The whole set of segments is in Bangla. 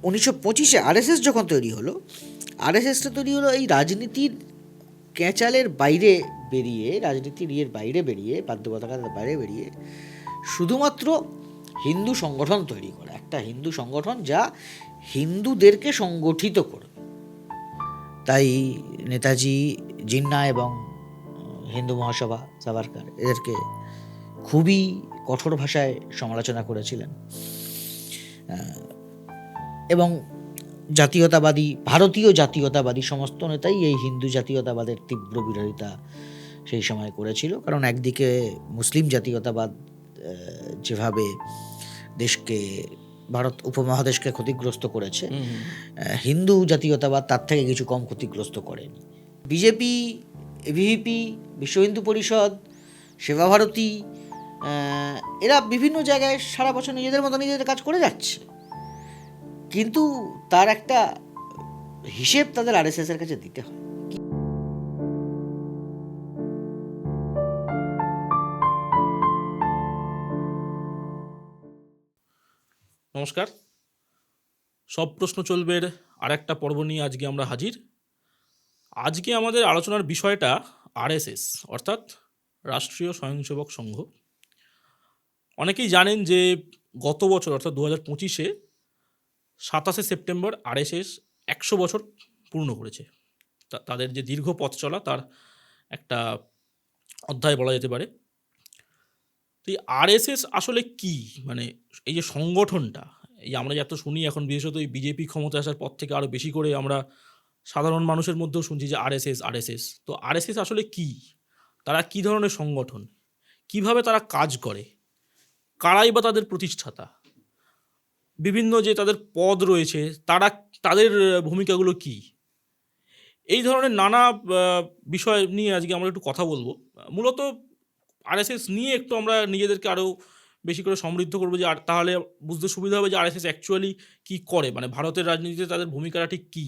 1925-এ আরএসএস যখন তৈরি হলো, আরএসএসটা তৈরি হলো এই রাজনীতির ক্যাঁচালের বাইরে বেরিয়ে, রাজনীতির বাইরে বেরিয়ে, বাধ্যবাধকতার বাইরে বেরিয়ে শুধুমাত্র হিন্দু সংগঠন তৈরি করা, একটা হিন্দু সংগঠন যা হিন্দুদেরকে সংগঠিত করবে। তাই নেতাজি, জিন্না এবং হিন্দু মহাসভা, সাভারকার এদেরকে খুবই কঠোর ভাষায় সমালোচনা করেছিলেন এবং জাতীয়তাবাদী, ভারতীয় জাতীয়তাবাদী সমস্ত নেতাই এই হিন্দু জাতীয়তাবাদের তীব্র বিরোধিতা সেই সময় করেছিল। কারণ একদিকে মুসলিম জাতীয়তাবাদ যেভাবে দেশকে, ভারত উপমহাদেশকে ক্ষতিগ্রস্ত করেছে, হিন্দু জাতীয়তাবাদ তার থেকে কিছু কম ক্ষতিগ্রস্ত করেনি। বিজেপি, এবিভিপি, বিশ্ব হিন্দু পরিষদ, সেবাভারতী, এরা বিভিন্ন জায়গায় সারা বছর নিজেদের মতো নিজেদের কাজ করে যাচ্ছে, কিন্তু তার একটা হিসেব তাদের আরএসএস এর কাছে দিতে হয়। নমস্কার, সব প্রশ্ন চলবের আর একটা পর্ব নিয়ে আজকে আমরা হাজির। আজকে আমাদের আলোচনার বিষয়টা আরএসএস, অর্থাৎ রাষ্ট্রীয় স্বয়ংসেবক সংঘ। অনেকেই জানেন যে গত বছর অর্থাৎ 2025-এ 27শে সেপ্টেম্বর আরএসএস 100 বছর পূর্ণ করেছে। তাদের যে দীর্ঘ পথ চলা তার একটা অধ্যায় বলা যেতে পারে। তো এই আরএসএস আসলে কি, মানে এই যে সংগঠনটা, এই আমরা যত শুনি এখন, বিশেষত এই বিজেপি ক্ষমতা আসার পর থেকে আরও বেশি করে আমরা সাধারণ মানুষের মধ্যেও শুনছি যে আরএসএস। তো আরএসএস আসলে কি, তারা কি ধরনের সংগঠন, কিভাবে তারা কাজ করে, কারাই বা তাদের প্রতিষ্ঠাতা, বিভিন্ন যে তাদের পদ রয়েছে তাদের ভূমিকাগুলো কি, এই ধরনের নানা বিষয় নিয়ে আজকে আমরা একটু কথা বলবো। মূলত আরএসএস নিয়ে একটু আমরা নিজেদেরকে আরও বেশি করে সমৃদ্ধ করবো, যে আর তাহলে বুঝতে সুবিধা হবে যে আরএসএস অ্যাকচুয়ালি কী করে, মানে ভারতের রাজনীতিতে তাদের ভূমিকাটা ঠিক কী।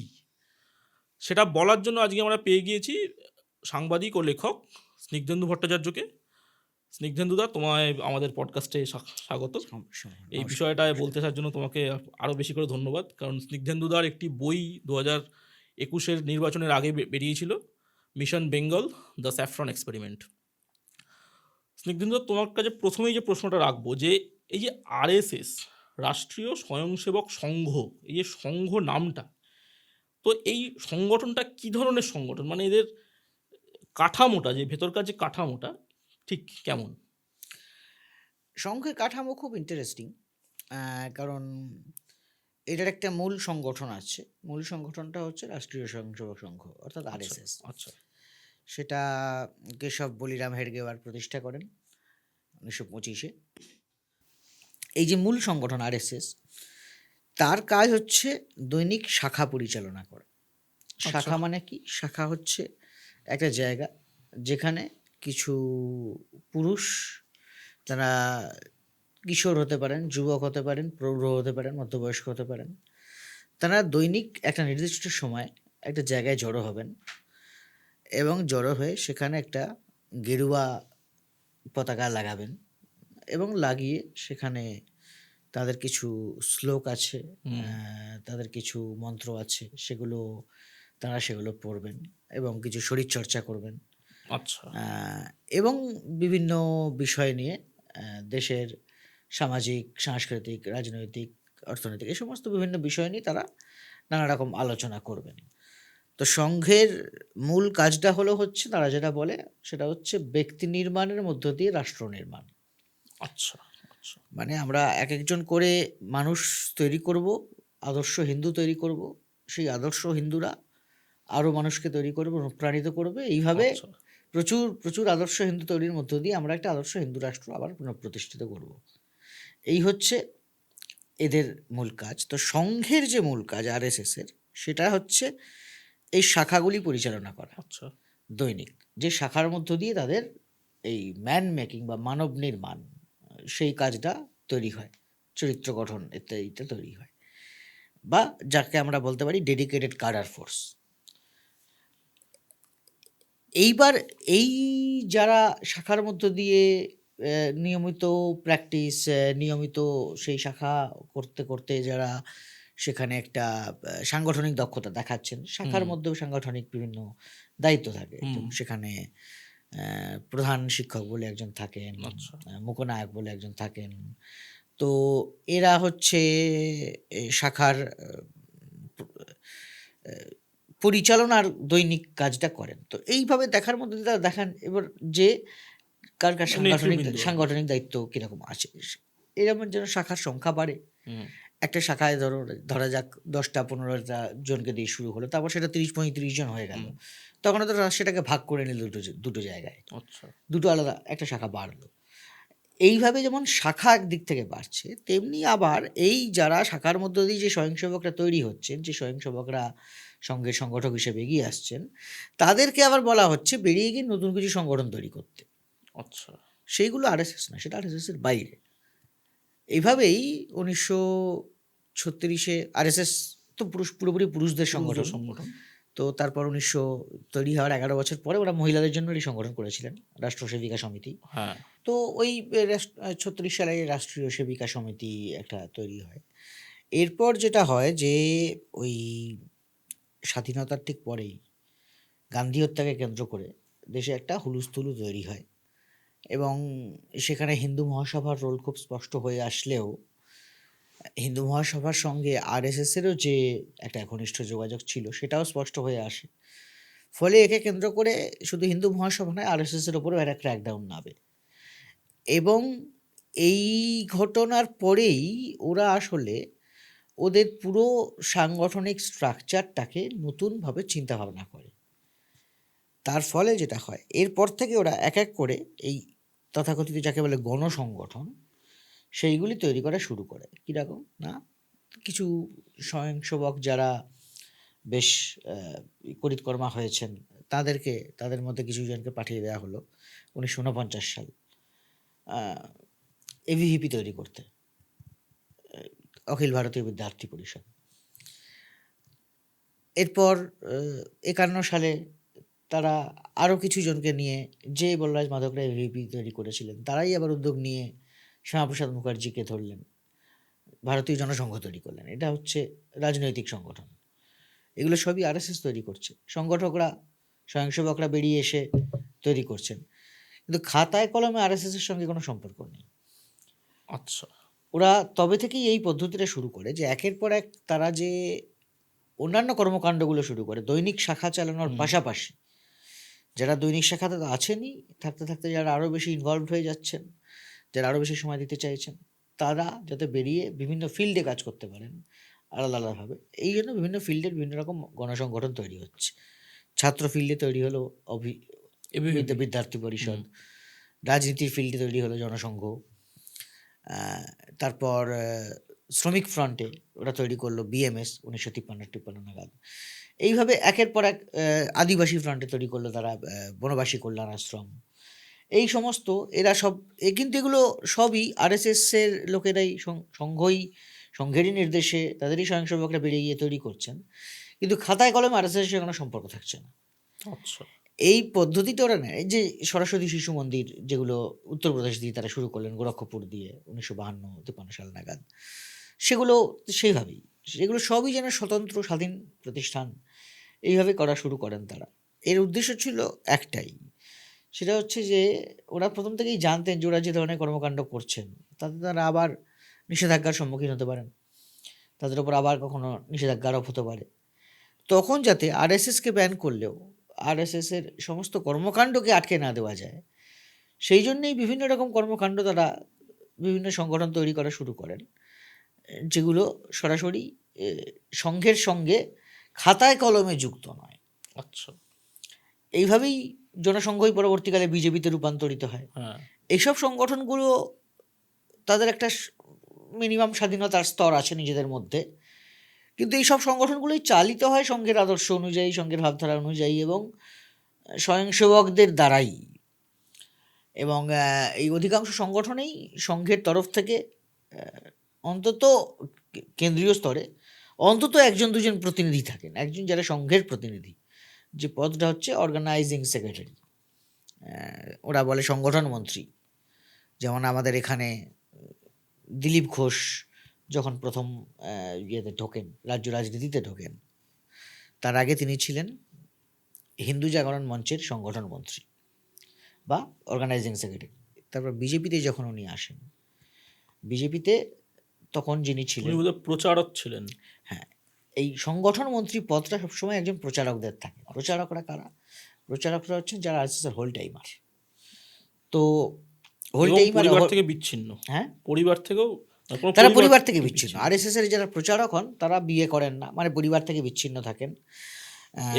সেটা বলার জন্য আজকে আমরা পেয়ে গিয়েছি সাংবাদিক ও লেখক স্নিগ্ধেন্দু ভট্টাচার্যকে। স্নিগ্ধেন্দুদা, তোমায় আমাদের পডকাস্টে স্বাগত। এই বিষয়টায় বলতে আসার জন্য তোমাকে আরও বেশি করে ধন্যবাদ, কারণ স্নিগ্ধেন্দুদার একটি বই 2021-এর নির্বাচনের আগে বেরিয়েছিল, Mission Bengal, the Saffron Experiment. Snigdhendu, তোমার কাছে প্রথমেই যে প্রশ্নটা রাখবো, যে এই যে আরএসএস, রাষ্ট্রীয় স্বয়ংসেবক সংঘ, এই যে সংঘ নামটা, তো এই সংগঠনটা কি ধরনের সংগঠন, মানে এদের কাঠামোটা, যে ভেতরকার যে কাঠামোটা ঠিক কেমন? সংঘের কাঠামো খুব ইন্টারেস্টিং, কারণ এটার একটা মূল সংগঠন আছে। মূল সংগঠনটা হচ্ছে রাষ্ট্রীয় স্বয়ংসেবক সংঘ, অর্থাৎ আরএসএস। আচ্ছা, সেটা কেশব বলিরাম হেডগেওয়ার প্রতিষ্ঠা করেন 1925-এ। এই যে মূল সংগঠন আরএসএস, তার কাজ হচ্ছে দৈনিক শাখা পরিচালনা করা। শাখা মানে কি? শাখা হচ্ছে একটা জায়গা যেখানে কিছু পুরুষ, তারা কিশোর হতে পারেন, যুবক হতে পারেন, প্রৌঢ় হতে পারেন, মধ্যবয়স্ক হতে পারেন, তারা দৈনিক একটা নির্দিষ্ট সময় একটা জায়গায় জড়ো হবেন এবং জড়ো হয়ে সেখানে একটা গেরুয়া পতাকা লাগাবেন এবং লাগিয়ে সেখানে তাদের কিছু শ্লোক আছে, তাদের কিছু মন্ত্র আছে, সেগুলো পড়বেন এবং কিছু শরীরচর্চা করবেন। আচ্ছা। এবং বিভিন্ন বিষয় নিয়ে, দেশের সামাজিক, সাংস্কৃতিক, রাজনৈতিক, অর্থনৈতিক, এই সমস্ত বিভিন্ন বিষয় নিয়ে তারা নানা রকম আলোচনা করবেন। তো সংঘের মূল কাজটা হচ্ছে তারা যেটা বলে সেটা হচ্ছে ব্যক্তি নির্মাণের মধ্য দিয়ে রাষ্ট্র নির্মাণ। আচ্ছা, মানে আমরা এক একজন করে মানুষ তৈরি করব, আদর্শ হিন্দু তৈরি করব, সেই আদর্শ হিন্দুরা আরও মানুষকে তৈরি করবে, অনুপ্রাণিত করবে। এইভাবে প্রচুর প্রচুর আদর্শ হিন্দু তৈরির মধ্য দিয়ে আমরা একটা আদর্শ হিন্দু রাষ্ট্র আবার পুনঃপ্রতিষ্ঠিত করব। এই হচ্ছে এদের মূল কাজ। তো সংঘের যে মূল কাজ আরএসএসের, সেটা হচ্ছে এই শাখাগুলি পরিচালনা করা। আচ্ছা। দৈনিক যে শাখার মধ্য দিয়ে তাদের এই ম্যান মেকিং বা মানব নির্মাণ, সেই কাজটা তৈরি হয়, চরিত্র গঠন ইত্যাদিতে তৈরি হয়, বা যাকে আমরা বলতে পারি ডেডিকেটেড কাডার ফোর্স। এইবার এই যারা শাখার মধ্য দিয়ে নিয়মিত প্র্যাকটিস, নিয়মিত সেই শাখা করতে করতে যারা সেখানে একটা সাংগঠনিক দক্ষতা দেখাচ্ছেন। শাখার মধ্যেও সাংগঠনিক বিভিন্ন দায়িত্ব থাকে। যেমন সেখানে প্রধান শিক্ষক বলে একজন থাকেন, আচ্ছা। মুখনায়ক বলে একজন থাকেন। তো এরা হচ্ছে শাখার পরিচালনার দৈনিক কাজটা করেন। তো এইভাবে দেখার মধ্যে দিয়ে তারা দেখান এবার যে কার নেতৃবৃন্দ আর কি। সাংগঠনিক দায়িত্ব কিরকম আছে। এরকম যেন শাখার সংখ্যা বাড়ে। হুম, একটা শাখায় ধরা যাক ১০টা-১৫টা জনকে দিয়ে শুরু হলো। তারপর সেটা ৩০-৩৫ জন হয়ে গেল। তখন হয়তো সেটাকে ভাগ করে নিল দুটো জায়গায়। আচ্ছা। দুটো আলাদা একটা শাখা বাড়লো। এইভাবে যেমন শাখা একদিক থেকে বাড়ছে, তেমনি আবার এই যারা শাখার মধ্য দিয়ে যে স্বয়ংসেবকরা তৈরি হচ্ছেন, যে স্বয়ংসেবকরা সংঘের সংগঠক হিসেবে এগিয়ে আসছেন, তাদেরকে আবার বলা হচ্ছে বেরিয়ে গিয়ে নতুন কিছু সংগঠন তৈরি করতে। আচ্ছা। সেইগুলো আরএসএস না, সেটা আরএসএস এর বাইরে। এইভাবেই ১৯৩৬-এ আরএসএস তো পুরোপুরি পুরুষদের সংগঠন। সংগঠন। তো তারপর তৈরি হওয়ার ১১ বছর পরে ওরা মহিলাদের জন্য এই সংগঠন করেছিলেন, রাষ্ট্র সেবিকা সমিতি। হ্যাঁ। তো ওই ৩৬ সালে রাষ্ট্রীয় সেবিকা সমিতি একটা তৈরি হয়। এরপর যেটা হয় যে ওই স্বাধীনতার ঠিক পরেই গান্ধী হত্যাকে কেন্দ্র করে দেশে একটা হুলস্থুলু তৈরি হয় এবং সেখানে হিন্দু মহাসভার রোল খুব স্পষ্ট হয়ে আসলেও হিন্দু মহাসভার সঙ্গে আরএসএসেরও যে একটা ঘনিষ্ঠ যোগাযোগ ছিল সেটাও স্পষ্ট হয়ে আসে। ফলে একে কেন্দ্র করে শুধু হিন্দু মহাসভা নয়, আরএসএসের ওপরেও একটা ক্র্যাকডাউন নামে এবং এই ঘটনার পরেই ওরা আসলে ওদের পুরো সাংগঠনিক স্ট্রাকচারটাকে নতুনভাবে চিন্তাভাবনা করে। তার ফলে যেটা হয়, এরপর থেকে ওরা এক এক করে এই তথাকথিত যাকে বলে গণসংগঠন, সেইগুলি তৈরি করা শুরু করে। কীরকম না, কিছু স্বয়ংসেবক যারা বেশ করিতকর্মা হয়েছেন তাদের মধ্যে কিছু জনকে পাঠিয়ে দেওয়া হলো ১৯৪৯ সাল এভিভিপি তৈরি করতে, অখিল ভারতীয় বিদ্যার্থী পরিষদ। এরপর ৫১ সালে তারা আরও কিছু জনকে নিয়ে যে বলরাজ মাধবরা এভিভিপি তৈরি করেছিলেন তারাই আবার উদ্যোগ নিয়ে শ্যামাপ্রসাদ মুখার্জিকে ধরলেন, ভারতীয় জনসংঘ তৈরি করলেন। এটা হচ্ছে রাজনৈতিক সংগঠন। এগুলো সবই আরএসএস তৈরি করছে, সংগঠকরা স্বয়ংসেবকরা বেরিয়ে এসে তৈরি করছেন, কিন্তু খাতায় কলমে আরএসএস এর সঙ্গে কোনো সম্পর্ক নেই। আচ্ছা। ওরা তবে থেকেই এই পদ্ধতিটা শুরু করে যে একের পর এক তারা যে অন্যান্য কর্মকাণ্ডগুলো শুরু করে দৈনিক শাখা চালানোর পাশাপাশি, যারা দৈনিক শাখাতে আছেনই, থাকতে থাকতে যারা আরও বেশি ইনভলভড হয়ে যাচ্ছেন, যারা আরও বেশি সময় দিতে চাইছেন, তারা যাতে বেরিয়ে বিভিন্ন ফিল্ডে কাজ করতে পারেন আলাদা আলাদাভাবে, এই জন্য বিভিন্ন ফিল্ডের বিভিন্ন রকম গণসংগঠন তৈরি হচ্ছে। ছাত্র ফিল্ডে তৈরি হলো বিদ্যার্থী পরিষদ, রাজনীতির ফিল্ডে তৈরি হলো জনসংঘ, তারপর শ্রমিক ফ্রন্টে ওরা তৈরি করলো বিএমএস ১৯৫৩-৫৩ নাগাদ। এইভাবে একের পর এক আদিবাসী ফ্রন্টে তৈরি করলো তারা বনবাসী কল্যাণ আশ্রম। এই সমস্ত এরা সব কিন্তু এগুলো সবই আরএসএসের লোকেরাই, সংঘেরই নির্দেশে তাদেরই স্বয়ংসেবকরা বেরিয়ে গিয়ে তৈরি করছেন, কিন্তু খাতায় কলমে আরএসএসের সঙ্গে কোনো সম্পর্ক থাকছে না। আচ্ছা। এই পদ্ধতিটা ওরা নেয়। যে সরস্বতী শিশু মন্দির যেগুলো উত্তরপ্রদেশ দিয়ে তারা শুরু করলেন, গোরক্ষপুর দিয়ে ১৯৫২-৫৩ সাল নাগাদ, সেগুলো সেইভাবেই, সেগুলো সবই যেন স্বতন্ত্র স্বাধীন প্রতিষ্ঠান, এইভাবে করা শুরু করেন তারা। এর উদ্দেশ্য ছিল একটাই, সেটা হচ্ছে যে ওরা প্রথম থেকেই জানতেন যে ওরা যে ধরনের কর্মকাণ্ড করছেন তাতে তারা আবার নিষেধাজ্ঞার সম্মুখীন হতে পারেন, তাদের ওপর আবার কখনো নিষেধাজ্ঞা আরোপ হতে পারে। তখন যাতে আরএসএসকে ব্যান করলেও আরএসএসের সমস্ত কর্মকাণ্ডকে আটকে না দেওয়া যায়, সেই জন্যেই বিভিন্ন রকম কর্মকাণ্ড তারা বিভিন্ন সংগঠন তৈরি করা শুরু করেন, যেগুলো সরাসরি সংঘের সঙ্গে খাতায় কলমে যুক্ত নয়। আচ্ছা। এইভাবেই জনসংঘই পরবর্তীকালে বিজেপিতে রূপান্তরিত হয়। হ্যাঁ। এইসব সংগঠনগুলো তাদের একটা মিনিমাম স্বাধীনতার স্তর আছে নিজেদের মধ্যে, কিন্তু এইসব সংগঠনগুলোই চালিত হয় সংঘের আদর্শ অনুযায়ী, সংঘের ভাবধারা অনুযায়ী এবং স্বয়ংসেবকদের দ্বারাই। এবং এই অধিকাংশ সংগঠনেই সংঘের তরফ থেকে অন্তত কেন্দ্রীয় স্তরে অন্তত একজন দুজন প্রতিনিধি থাকেন, একজন যারা সংঘের প্রতিনিধি, যে পদটা হচ্ছে অর্গানাইজিং সেক্রেটারি, ওরা বলে সংগঠন মন্ত্রী। যেমন আমাদের এখানে দিলীপ ঘোষ যখন প্রথম ইয়েতে ঢোকেন, রাজ্য রাজনীতিতে ঢোকেন। তার আগে তিনি ছিলেন হিন্দু জাগরণ মঞ্চের সংগঠন মন্ত্রী বা অর্গানাইজিং সেক্রেটারি। তারপর বিজেপিতে যখন উনি আসেন, বিজেপিতে তখন যিনি উনি ছিলেন, বোধহয় প্রচারক ছিলেন। হ্যাঁ, এই সংগঠন মন্ত্রী পদটা সবসময় একজন প্রচারকদের থাকে। প্রচারকরা কারা? প্রচারকরা হচ্ছেন যারা আরএসএসের হোল টাইমার। তো হোল এবং টাইমার, পরিবার থেকে বিচ্ছিন্ন, হ্যাঁ, পরিবার থেকেও কোনো তারা পরিবার থেকে বিচ্ছিন্ন। আরএসএস এর যারা প্রচারক হন তারা বিয়ে করেন না, মানে পরিবার থেকে বিচ্ছিন্ন থাকেন।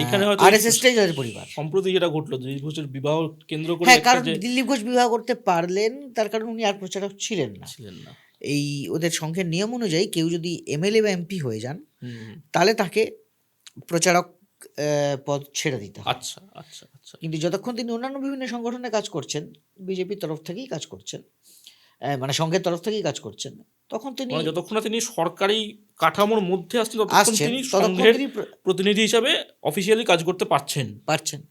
এইখানে হয়তো আরএসএসটাই তাদের পরিবার। সম্প্রতি যেটা ঘটলো দিলীপ ঘোষের বিবাহ কেন্দ্র করে হ্যাঁ, একটা কারণ যে দিলীপ ঘোষ বিবাহ করতে পারলেন তার কারণ উনি আর প্রচারক ছিলেন না। ছিলেন না। এই ওদের সংঘের নিয়ম অনুযায়ী কেউ যদি এমএলএ বা এমপি হয়ে যান, হুম, তাহলে তাকে প্রচারক পদ ছেড়ে দিতে হয়। আচ্ছা আচ্ছা আচ্ছা। কিন্তু যতক্ষণ তিনি অন্যান্য বিভিন্ন সংগঠনে কাজ করছেন, বিজেপির তরফ থেকেই কাজ করছেন, মানে সংঘের তরফ থেকেই কাজ করছেন, তখন তিনি মানে যতক্ষণ না তিনি সরকারি কাঠামোর মধ্যে আসছেন ততক্ষণ আসছেন, তিনি ততক্ষণ সংঘের তিনি প্রতিনিধি হিসাবে অফিসিয়ালি কাজ করতে পারছেন। পারছেন।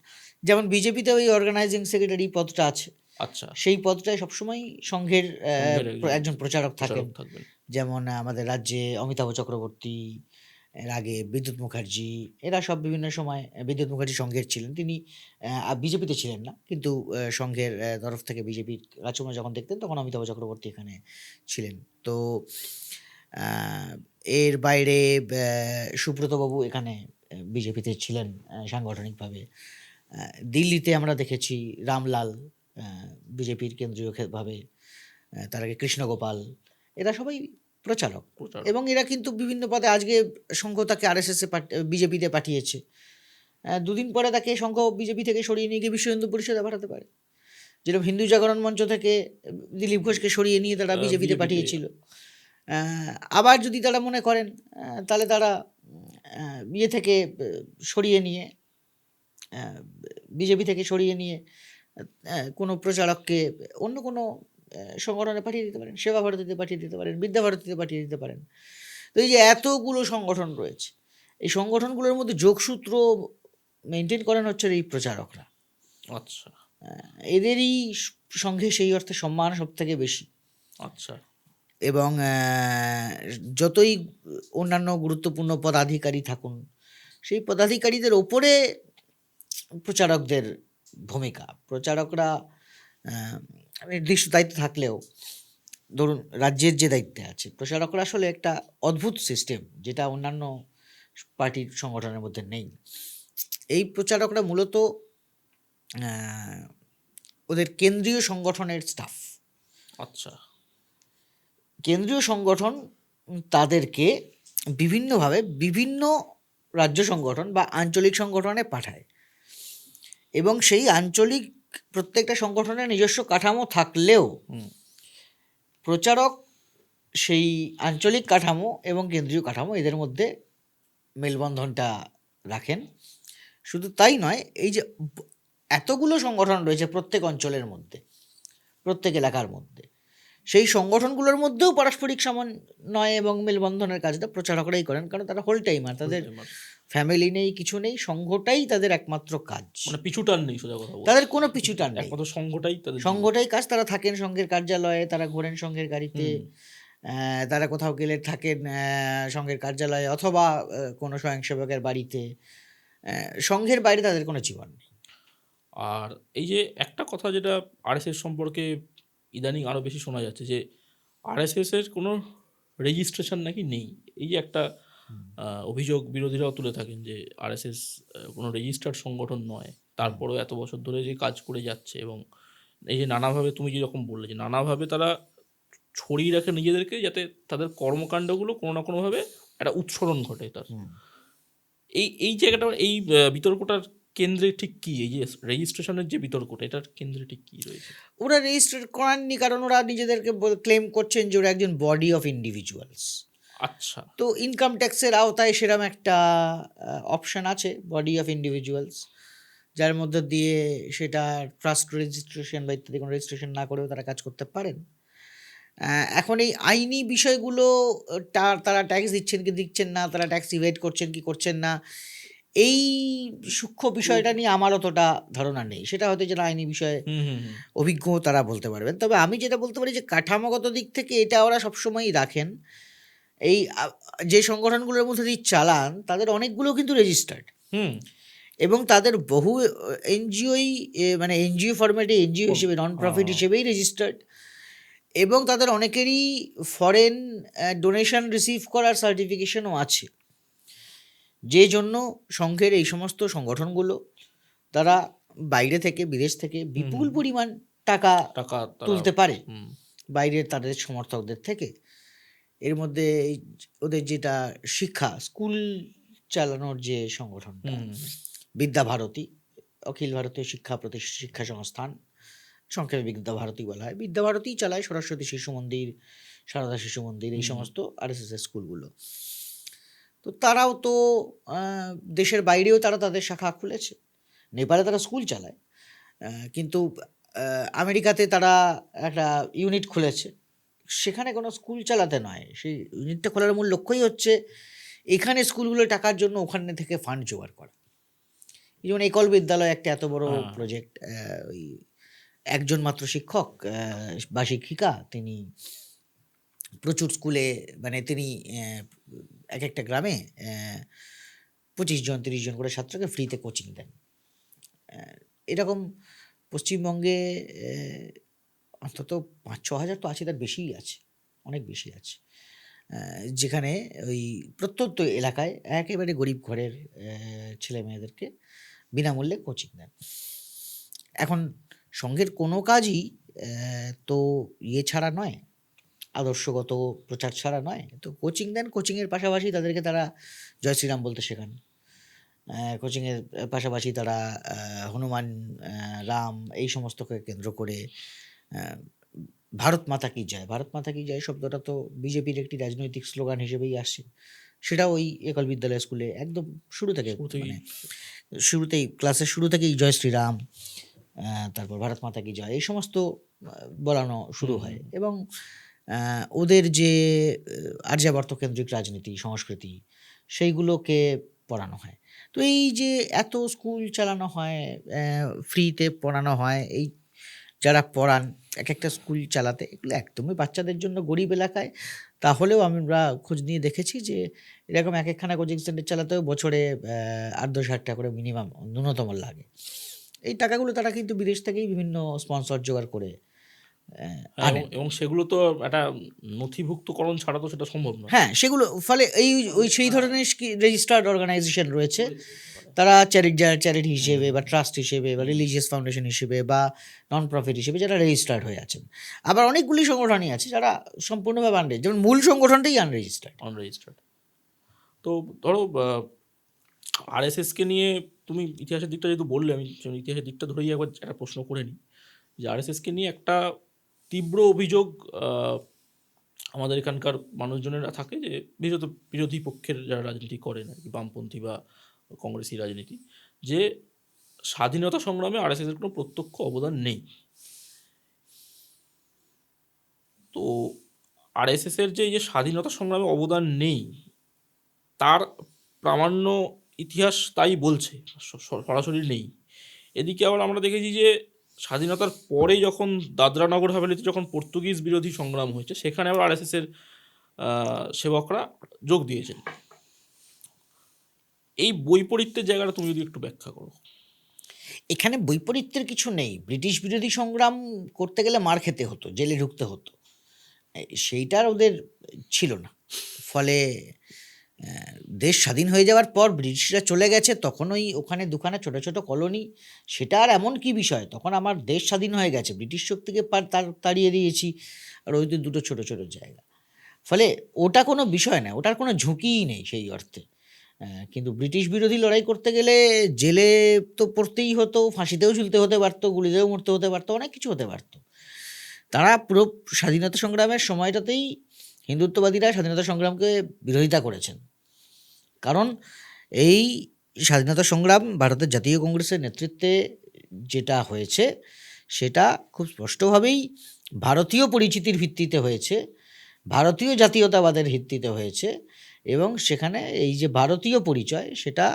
যেমন বিজেপিতে ওই অর্গানাইজিং সেক্রেটারি পদটা আছে, আচ্ছা, সেই পদটায় সবসময় সংঘের সংঘের একজন প্রচারক থাকেন। প্রচারক থাকবেন। যেমন আমাদের রাজ্যে অমিতাভ চক্রবর্তী, এর আগে বিদ্যুৎ মুখার্জি, এরা সব বিভিন্ন সময়, বিদ্যুৎ মুখার্জি সংঘের ছিলেন, তিনি বিজেপিতে ছিলেন না, কিন্তু সংঘের তরফ থেকে বিজেপির কাজকর্ম যখন দেখতেন তখন অমিতাভ চক্রবর্তী এখানে ছিলেন। তো এর বাইরে সুব্রতবাবু এখানে বিজেপিতে ছিলেন সাংগঠনিকভাবে। দিল্লিতে আমরা দেখেছি রামলাল বিজেপির কেন্দ্রীয় ভাবে, তার আগে কৃষ্ণগোপাল, এরা সবাই প্রচারক। প্রচারক। এবং এরা কিন্তু বিভিন্ন পদে, আজকে সংঘ তাকে আরএসএসে বিজেপিতে পাঠিয়েছে, দুদিন পরে তাকে সংঘ বিজেপি থেকে সরিয়ে নিয়ে গিয়ে বিশ্ব হিন্দু পরিষদে পাঠাতে পারে। যেরকম হিন্দু জাগরণ মঞ্চ থেকে দিলীপ ঘোষকে সরিয়ে নিয়ে তারা বিজেপিতে পাঠিয়েছিল। আবার যদি তারা মনে করেন, তাহলে তারা ইয়ে থেকে সরিয়ে নিয়ে, বিজেপি থেকে সরিয়ে নিয়ে কোনো প্রচারককে অন্য কোনো সংগঠনে পাঠিয়ে দিতে পারেন, সেবা ভারতীতে পাঠিয়ে দিতে পারেন, বিদ্যা ভারতীতে পাঠিয়ে দিতে পারেন। তো এই যে এতগুলো সংগঠন রয়েছে, এই সংগঠনগুলোর মধ্যে যোগসূত্র মেনটেন করেন হচ্ছে এই প্রচারকরা। আচ্ছা এদেরই সঙ্গে সেই অর্থে সম্মান সব থেকে বেশি। আচ্ছা। এবং যতই অন্যান্য গুরুত্বপূর্ণ পদাধিকারী থাকুন, সেই পদাধিকারীদের ওপরে প্রচারকদের ভূমিকা। প্রচারকরা নির্দিষ্ট দায়িত্বে থাকলেও, ধরুন রাজ্যের যে দায়িত্বে আছে, প্রচারকরা আসলে একটা অদ্ভুত সিস্টেম, যেটা অন্যান্য পার্টির সংগঠনের মধ্যে নেই। এই প্রচারকরা মূলত ওদের কেন্দ্রীয় সংগঠনের স্টাফ। আচ্ছা। কেন্দ্রীয় সংগঠন তাদেরকে বিভিন্নভাবে বিভিন্ন রাজ্য সংগঠন বা আঞ্চলিক সংগঠনে পাঠায়, এবং সেই আঞ্চলিক প্রত্যেকটা সংগঠনের নিজস্ব কাঠামো থাকলেও প্রচারক সেই আঞ্চলিক কাঠামো এবং কেন্দ্রীয় কাঠামো এদের মধ্যে মেলবন্ধনটা রাখেন। শুধু তাই নয়, এই যে এতগুলো সংগঠন রয়েছে প্রত্যেক অঞ্চলের মধ্যে, প্রত্যেক এলাকার মধ্যে, সেই সংগঠনগুলোর মধ্যেও পারস্পরিক সমন্বয় এবং মেলবন্ধনের কাজটা প্রচারকরাই করেন, কারণ তারা হোল টাইমার, তাদের ফ্যামিলি নেই, কিছু নেই, সংঘটাই তাদের একমাত্র কাজ। মানে পিছুটান নেই, সোজা কথা বলতে তাদের কোনো পিছুটান নেই, একমাত্র সংঘটাই তাদের সংঘটাই কাজ। তারা থাকেন সংঘের কার্যালয়ে, তারা ঘোরেন সংঘের গাড়িতে, তারা কোথাও গেলে থাকেন সংঘের কার্যালয়ে অথবা কোনো স্বয়ংসেবকের বাড়িতে। সংঘের বাইরে তাদের কোনো জীবন নেই। আর এই যে একটা কথা যেটা আরএসএস সম্পর্কে ইদানিং আরও বেশি শোনা যাচ্ছে, যে আরএসএসের কোনো রেজিস্ট্রেশন নাকি নেই। এই যে একটা অভিযোগ বিরোধীরাও তুলে থাকেন যে আরএসএস কোনো রেজিস্টার্ড সংগঠন নয়, তারপরেও এত বছর ধরে যে কাজ করে যাচ্ছে, এবং এই যে নানাভাবে তুমি যেরকম বললে যে নানাভাবে তারা ছড়িয়ে রাখে নিজেদেরকে, যাতে তাদের কর্মকাণ্ডগুলো কোনো না কোনোভাবে একটা উৎসরণ ঘটে তার। এই জায়গাটা, এই বিতর্কটার কেন্দ্রে ঠিক কী? এই যে রেজিস্ট্রেশনের যে বিতর্কটা, এটার কেন্দ্রে ঠিক কী রয়েছে? ওরা রেজিস্টার করাননি কারণ ওরা নিজেদেরকে ক্লেম করছেন যে ওরা একজন বডি অফ ইন্ডিভিজুয়ালস। আচ্ছা। তো ইনকাম ট্যাক্সের আওতায় সেরকম একটা অপশান আছে, বডি অফ ইন্ডিভিজুয়ালস, যার মধ্যে দিয়ে সেটা ট্রাস্ট রেজিস্ট্রেশন বা ইত্যাদি কোনো রেজিস্ট্রেশন না করেও তারা কাজ করতে পারেন। এখন এই আইনি বিষয়গুলো, তারা ট্যাক্স দিচ্ছেন কি দিচ্ছেন না, তারা ট্যাক্স ইভেড করছেন কি করছেন না, এই সূক্ষ্ম বিষয়টা নিয়ে আমার অতটা ধারণা নেই। সেটা হয়তো যারা আইনি বিষয়ে অভিজ্ঞ তারা বলতে পারবেন। তবে আমি যেটা বলতে পারি যে কাঠামোগত দিক থেকে এটা ওরা সবসময়ই রাখেন, এই যে সংগঠনগুলোর মধ্যে দিয়ে চালান তাদের অনেকগুলো কিন্তু রেজিস্টার্ড, হুম এবং তাদের বহু এনজিওই মানে এনজিও ফরম্যাটে এনজিও হিসেবে, নন প্রফিট হিসেবেই রেজিস্টার্ড, এবং তাদের অনেকেরই ফরেন ডোনেশন রিসিভ করার সার্টিফিকেশনও আছে, যে জন্য সংঘের এই সমস্ত সংগঠনগুলো তারা বাইরে থেকে, বিদেশ থেকে বিপুল পরিমাণ টাকা টাকা তুলতে পারে হুম বাইরের তাদের সমর্থকদের থেকে। এর মধ্যে ওদের যেটা শিক্ষা, স্কুল চালানোর যে সংগঠনটা, বিদ্যাভারতী, অখিল ভারতীয় শিক্ষা সংস্থান, সংক্ষেপে বিদ্যাভারতী বলা হয়, বিদ্যাভারতী চালায় সরস্বতী শিশু মন্দির, সারদা শিশু মন্দির, এই সমস্ত RSS এর স্কুলগুলো। তো তারাও তো দেশের বাইরেও তারা তাদের শাখা খুলেছে। নেপালে তারা স্কুল চালায়, কিন্তু আমেরিকাতে তারা একটা ইউনিট খুলেছে, সেখানে কোনো স্কুল চালাতে নয়, সেই ইউনিটটা খোলার মূল লক্ষ্যই হচ্ছে এখানে স্কুলগুলো টাকার জন্য ওখানে থেকে ফান্ড জোগাড় করা। যেমন একল বিদ্যালয় একটা এত বড় প্রজেক্ট, ওই একজন মাত্র শিক্ষক বা শিক্ষিকা, তিনি প্রচুর স্কুলে, মানে তিনি এক একটা গ্রামে 25 জন 30 জন করে ছাত্রকে ফ্রিতে কোচিং দেন। এরকম পশ্চিমবঙ্গে অন্তত 5-6 হাজার তো আছে, তার বেশিই আছে, অনেক বেশি আছে, যেখানে ওই প্রত্যন্ত এলাকায় একেবারে গরিব ঘরের ছেলে মেয়েদেরকে বিনামূল্যে কোচিং দেন। এখন সংঘের কোনো কাজই তো ছাড়া নয়, আদর্শগত প্রচার ছাড়া নয়। তো কোচিং দেন, কোচিংয়ের পাশাপাশি তাদেরকে তারা জয় শ্রীরাম বলতে শেখান, কোচিংয়ের পাশাপাশি তারা হনুমান, রাম, এই সমস্তকে কেন্দ্র করে ভারত মাতা কি জয়, ভারত মাতা কি জয় শব্দটা তো বিজেপির একটি রাজনৈতিক স্লোগান হিসেবেই আসে। সেটা ওই একল বিদ্যালয় স্কুলে একদম শুরু থেকে, মানে শুরুতেই, ক্লাসের শুরু থেকেই জয় শ্রীরাম, তারপর ভারত মাতা কি জয়, এই সমস্ত বলানো শুরু হয়। এবং ওদের যে আর্যাবর্ত কেন্দ্রিক রাজনীতি সংস্কৃতি, সেইগুলোকে পড়ানো হয়। তো এই যে এত স্কুল চালানো হয়, ফ্রিতে পড়ানো হয়, এই যারা পড়ান এক একটা স্কুল চালাতে, এগুলো একদমই বাচ্চাদের জন্য গরিব এলাকায়। তাহলেও আমরা খোঁজ নিয়ে দেখেছি যে এরকম এক একখানা কোচিং সেন্টার চালাতেও বছরে 8-10 হাজার টাকা করে মিনিমাম ন্যূনতম লাগে। এই টাকাগুলো তারা কিন্তু বিদেশ থেকেই বিভিন্ন স্পন্সর জোগাড় করে আনেন। এবং সেগুলো তো একটা নথিভুক্তকরণ ছাড়া তো সেটা সম্ভব নয়। হ্যাঁ, সেগুলো ফলে ওই সেই ধরনের রেজিস্টার্ড অর্গানাইজেশন রয়েছে, তারা চ্যারিটি হিসেবে বা ট্রাস্ট হিসেবে বা রিলিজিয়াস ফাউন্ডেশন হিসেবে বা নন প্রফিট হিসেবে যারা রেজিস্টার্ড হয়ে আছেন। আবার অনেকগুলি সংগঠনই আছে যারা সম্পূর্ণভাবে আনরেজিস্টার্ড, যেমন মূল সংগঠনটাই আনরেজিস্টার্ড। তো ধরো RSSকে নিয়ে তুমি ইতিহাসের দিকটা যেহেতু বললে, আমি ইতিহাসের দিকটা ধরেই একবার একটা প্রশ্ন করে নিই, যে RSSকে নিয়ে একটা তীব্র অভিযোগ আমাদের এখানকার মানুষজনেরা থাকে, যে বিশেষত বিরোধী পক্ষের যারা রাজনীতি করেন আর কি, বামপন্থী বা কংগ্রেসি রাজনীতি, যে স্বাধীনতা সংগ্রামে RSSের কোনো প্রত্যক্ষ অবদান নেই। তো RSSের যে স্বাধীনতা সংগ্রামে অবদান নেই, তার প্রামাণ্য ইতিহাস তাই বলছে, সরাসরি নেই। এদিকে আবার আমরা দেখেছি যে স্বাধীনতার পরে যখন দাদরা নগর হাভেলিতে যখন পর্তুগিজ বিরোধী সংগ্রাম হয়েছে, সেখানে আবার RSSের সেবকরা যোগ দিয়েছেন। এই বৈপরীত্যের জায়গাটা তুমি যদি একটু ব্যাখ্যা করো। এখানে বৈপরীত্যের কিছু নেই। ব্রিটিশ বিরোধী সংগ্রাম করতে গেলে মার খেতে হতো, জেলে ঢুকতে হতো, সেইটার ওদের ছিল না। ফলে দেশ স্বাধীন হয়ে যাওয়ার পর ব্রিটিশরা চলে গেছে, তখন ওখানে দুখানা ছোটো ছোটো কলোনি, সেটা আর এমন কি বিষয়, তখন আমার দেশ স্বাধীন হয়ে গেছে, ব্রিটিশ শক্তিকে তাড়িয়ে দিয়েছি, আর ওই দুটো ছোটো ছোটো জায়গা। ফলে ওটা কোনো বিষয় না, ওটার কোনো ঝুঁকিই নেই সেই অর্থে। কিন্তু ব্রিটিশ বিরোধী লড়াই করতে গেলে জেলে তো পড়তেই হতো, ফাঁসিতেও ঝুলতে হতে পারতো, গুলিতেও মরতে হতে পারতো, অনেক কিছু হতে পারতো। তারা পুরো স্বাধীনতা সংগ্রামের সময়টাতেই হিন্দুত্ববাদীরা স্বাধীনতা সংগ্রামকে বিরোধিতা করেছেন, কারণ এই স্বাধীনতা সংগ্রাম ভারতের জাতীয় কংগ্রেসের নেতৃত্বে যেটা হয়েছে সেটা খুব স্পষ্টভাবেই ভারতীয় পরিচিতির ভিত্তিতে হয়েছে, ভারতীয় জাতীয়তাবাদের ভিত্তিতে হয়েছে, এবং সেখানে এই যে ভারতীয় পরিচয়, সেটা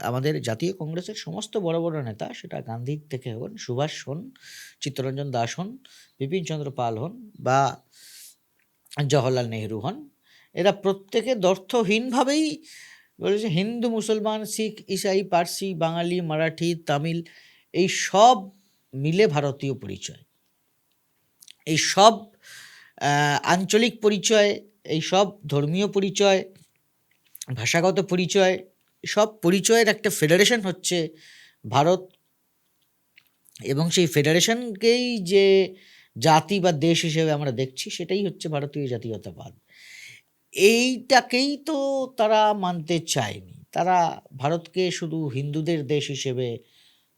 আমাদের জাতীয় কংগ্রেসের সমস্ত বড় বড় নেতা, সেটা গান্ধী থেকে হন, সুভাষ হন, চিত্তরঞ্জন দাস হন, বিপিন চন্দ্র পাল হন বা জওহরলাল নেহরু হন, এরা প্রত্যেকে দ্ব্যর্থহীনভাবেই বলেছে হিন্দু, মুসলমান, শিখ, ইসাই, পার্সি, বাঙালি, মারাঠি, তামিল, এই সব মিলে ভারতীয় পরিচয়। এই সব আঞ্চলিক পরিচয়, এই সব ধর্মীয় পরিচয়, ভাষাগত পরিচয়, সব পরিচয়ের একটা ফেডারেশন হচ্ছে ভারত। এবং সেই ফেডারেশনকেই যে জাতি বা দেশ হিসেবে আমরা দেখছি, সেটাই হচ্ছে ভারতীয় জাতীয়তাবাদ। এইটাকেই তো তারা মানতে চায়নি। তারা ভারতকে শুধু হিন্দুদের দেশ হিসেবে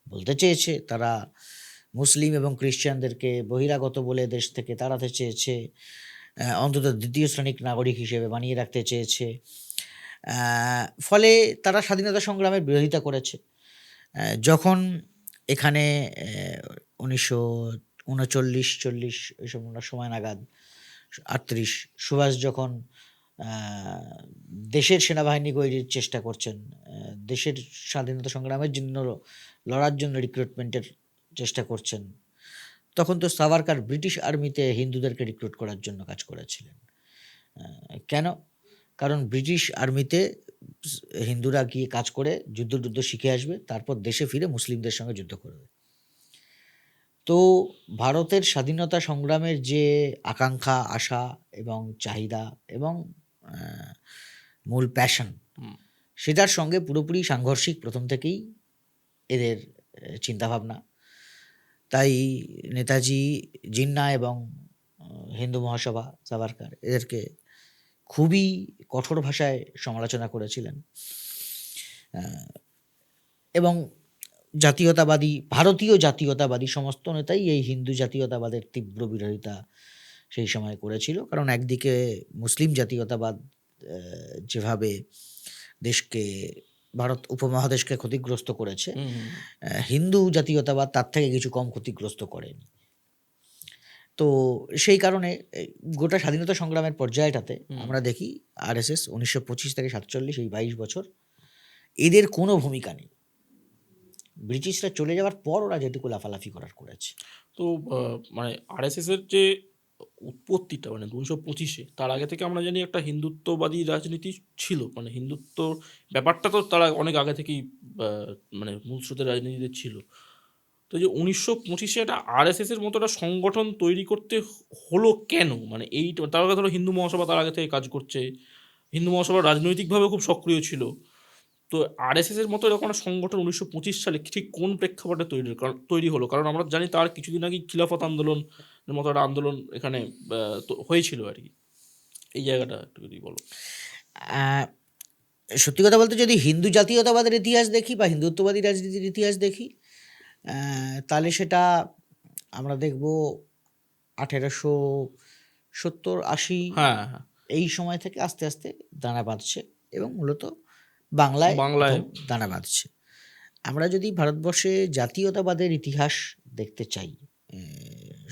বলতে চেয়েছে, তারা মুসলিম এবং খ্রিস্টানদেরকে বহিরাগত বলে দেশ থেকে তাড়াতে চেয়েছে, অন্তত দ্বিতীয় শ্রেণীর নাগরিক হিসেবে বানিয়ে রাখতে চেয়েছে। ফলে তারা স্বাধীনতা সংগ্রামের বিরোধিতা করেছে। যখন এখানে 1939-40 এইসব সময় নাগাদ 38 সুভাষ যখন দেশের সেনাবাহিনী গড়ির চেষ্টা করছেন, দেশের স্বাধীনতা সংগ্রামের জন্য লড়ার জন্য রিক্রুটমেন্টের চেষ্টা করছেন, তখন তো সাভারকার ব্রিটিশ আর্মিতে হিন্দুদেরকে রিক্রুট করার জন্য কাজ করেছিলেন। কেন? কারণ ব্রিটিশ আর্মিতে হিন্দুরা গিয়ে কাজ করে যুদ্ধ শিখে আসবে, তারপর দেশে ফিরে মুসলিমদের সঙ্গে যুদ্ধ করবে। তো ভারতের স্বাধীনতা সংগ্রামের যে আকাঙ্ক্ষা, আশা এবং চাহিদা এবং মূল প্যাশন, সেটার সঙ্গে পুরোপুরি সাংঘর্ষিক প্রথম থেকেই এদের চিন্তাভাবনা। তাই নেতাজি, জিন্না এবং হিন্দু মহাসভা, সাভারকার এদেরকে খুবই কঠোর ভাষায় সমালোচনা করেছিলেন। এবং জাতীয়তাবাদী, ভারতীয় জাতীয়তাবাদী সমস্ত নেতাই এই হিন্দু জাতীয়তাবাদের তীব্র বিরোধিতা সেই সময় করেছিল। কারণ একদিকে মুসলিম জাতীয়তাবাদ যেভাবে দেশকে, ভারত উপমহাদেশকে ক্ষতিগ্রস্ত করেছে, হিন্দু জাতীয়তাবাদ তার থেকে কিছু কম ক্ষতিগ্রস্ত করেনি। তো সেই কারণে গোটা স্বাধীনতা সংগ্রামের পর্যায়টাতে আমরা দেখি আরএসএস 1925 থেকে 1947, এই 22 বছর এদের কোনো ভূমিকা নেই। ব্রিটিশরা চলে যাওয়ার পর ওরা যেটুকু লাফালাফি করার করেছে। তো মানে আরএসএস এর যে উৎপত্তিটা, মানে 1925-এ, তার আগে থেকে আমরা জানি একটা হিন্দুত্ববাদী রাজনীতি ছিল। মানে হিন্দুত্ব ব্যাপারটা তো তারা অনেক আগে থেকেই মানে মূল স্রোতের রাজনীতিতে ছিল। তো যে 1925-এ একটা আরএসএস এর মতো একটা সংগঠন তৈরি করতে হলো কেন? মানে এই তার আগে ধরো হিন্দু মহাসভা তার আগে থেকে কাজ করছে, হিন্দু মহাসভা রাজনৈতিকভাবে খুব সক্রিয় ছিল। তো আরএসএস এর মতো এরকম একটা সংগঠন 1925 সালে ঠিক কোন প্রেক্ষাপটে তৈরি হলো? কারণ আমরা জানি তার কিছুদিন আগে খিলাফত আন্দোলনের মতো একটা আন্দোলন এখানে হয়েছিল আর কি। এই জায়গাটা একটু যদি বলো। সত্যি কথা বলতে, যদি হিন্দু জাতীয়তাবাদের ইতিহাস দেখি বা হিন্দুত্ববাদী রাজনীতির ইতিহাস দেখি, তাহলে সেটা আমরা দেখব 1870-80 এই সময় থেকে আস্তে আস্তে দানা বাঁধছে এবং মূলত বাংলায় দানা বাঁধছে। আমরা যদি ভারতবর্ষে জাতীয়তাবাদের ইতিহাস দেখতে চাই,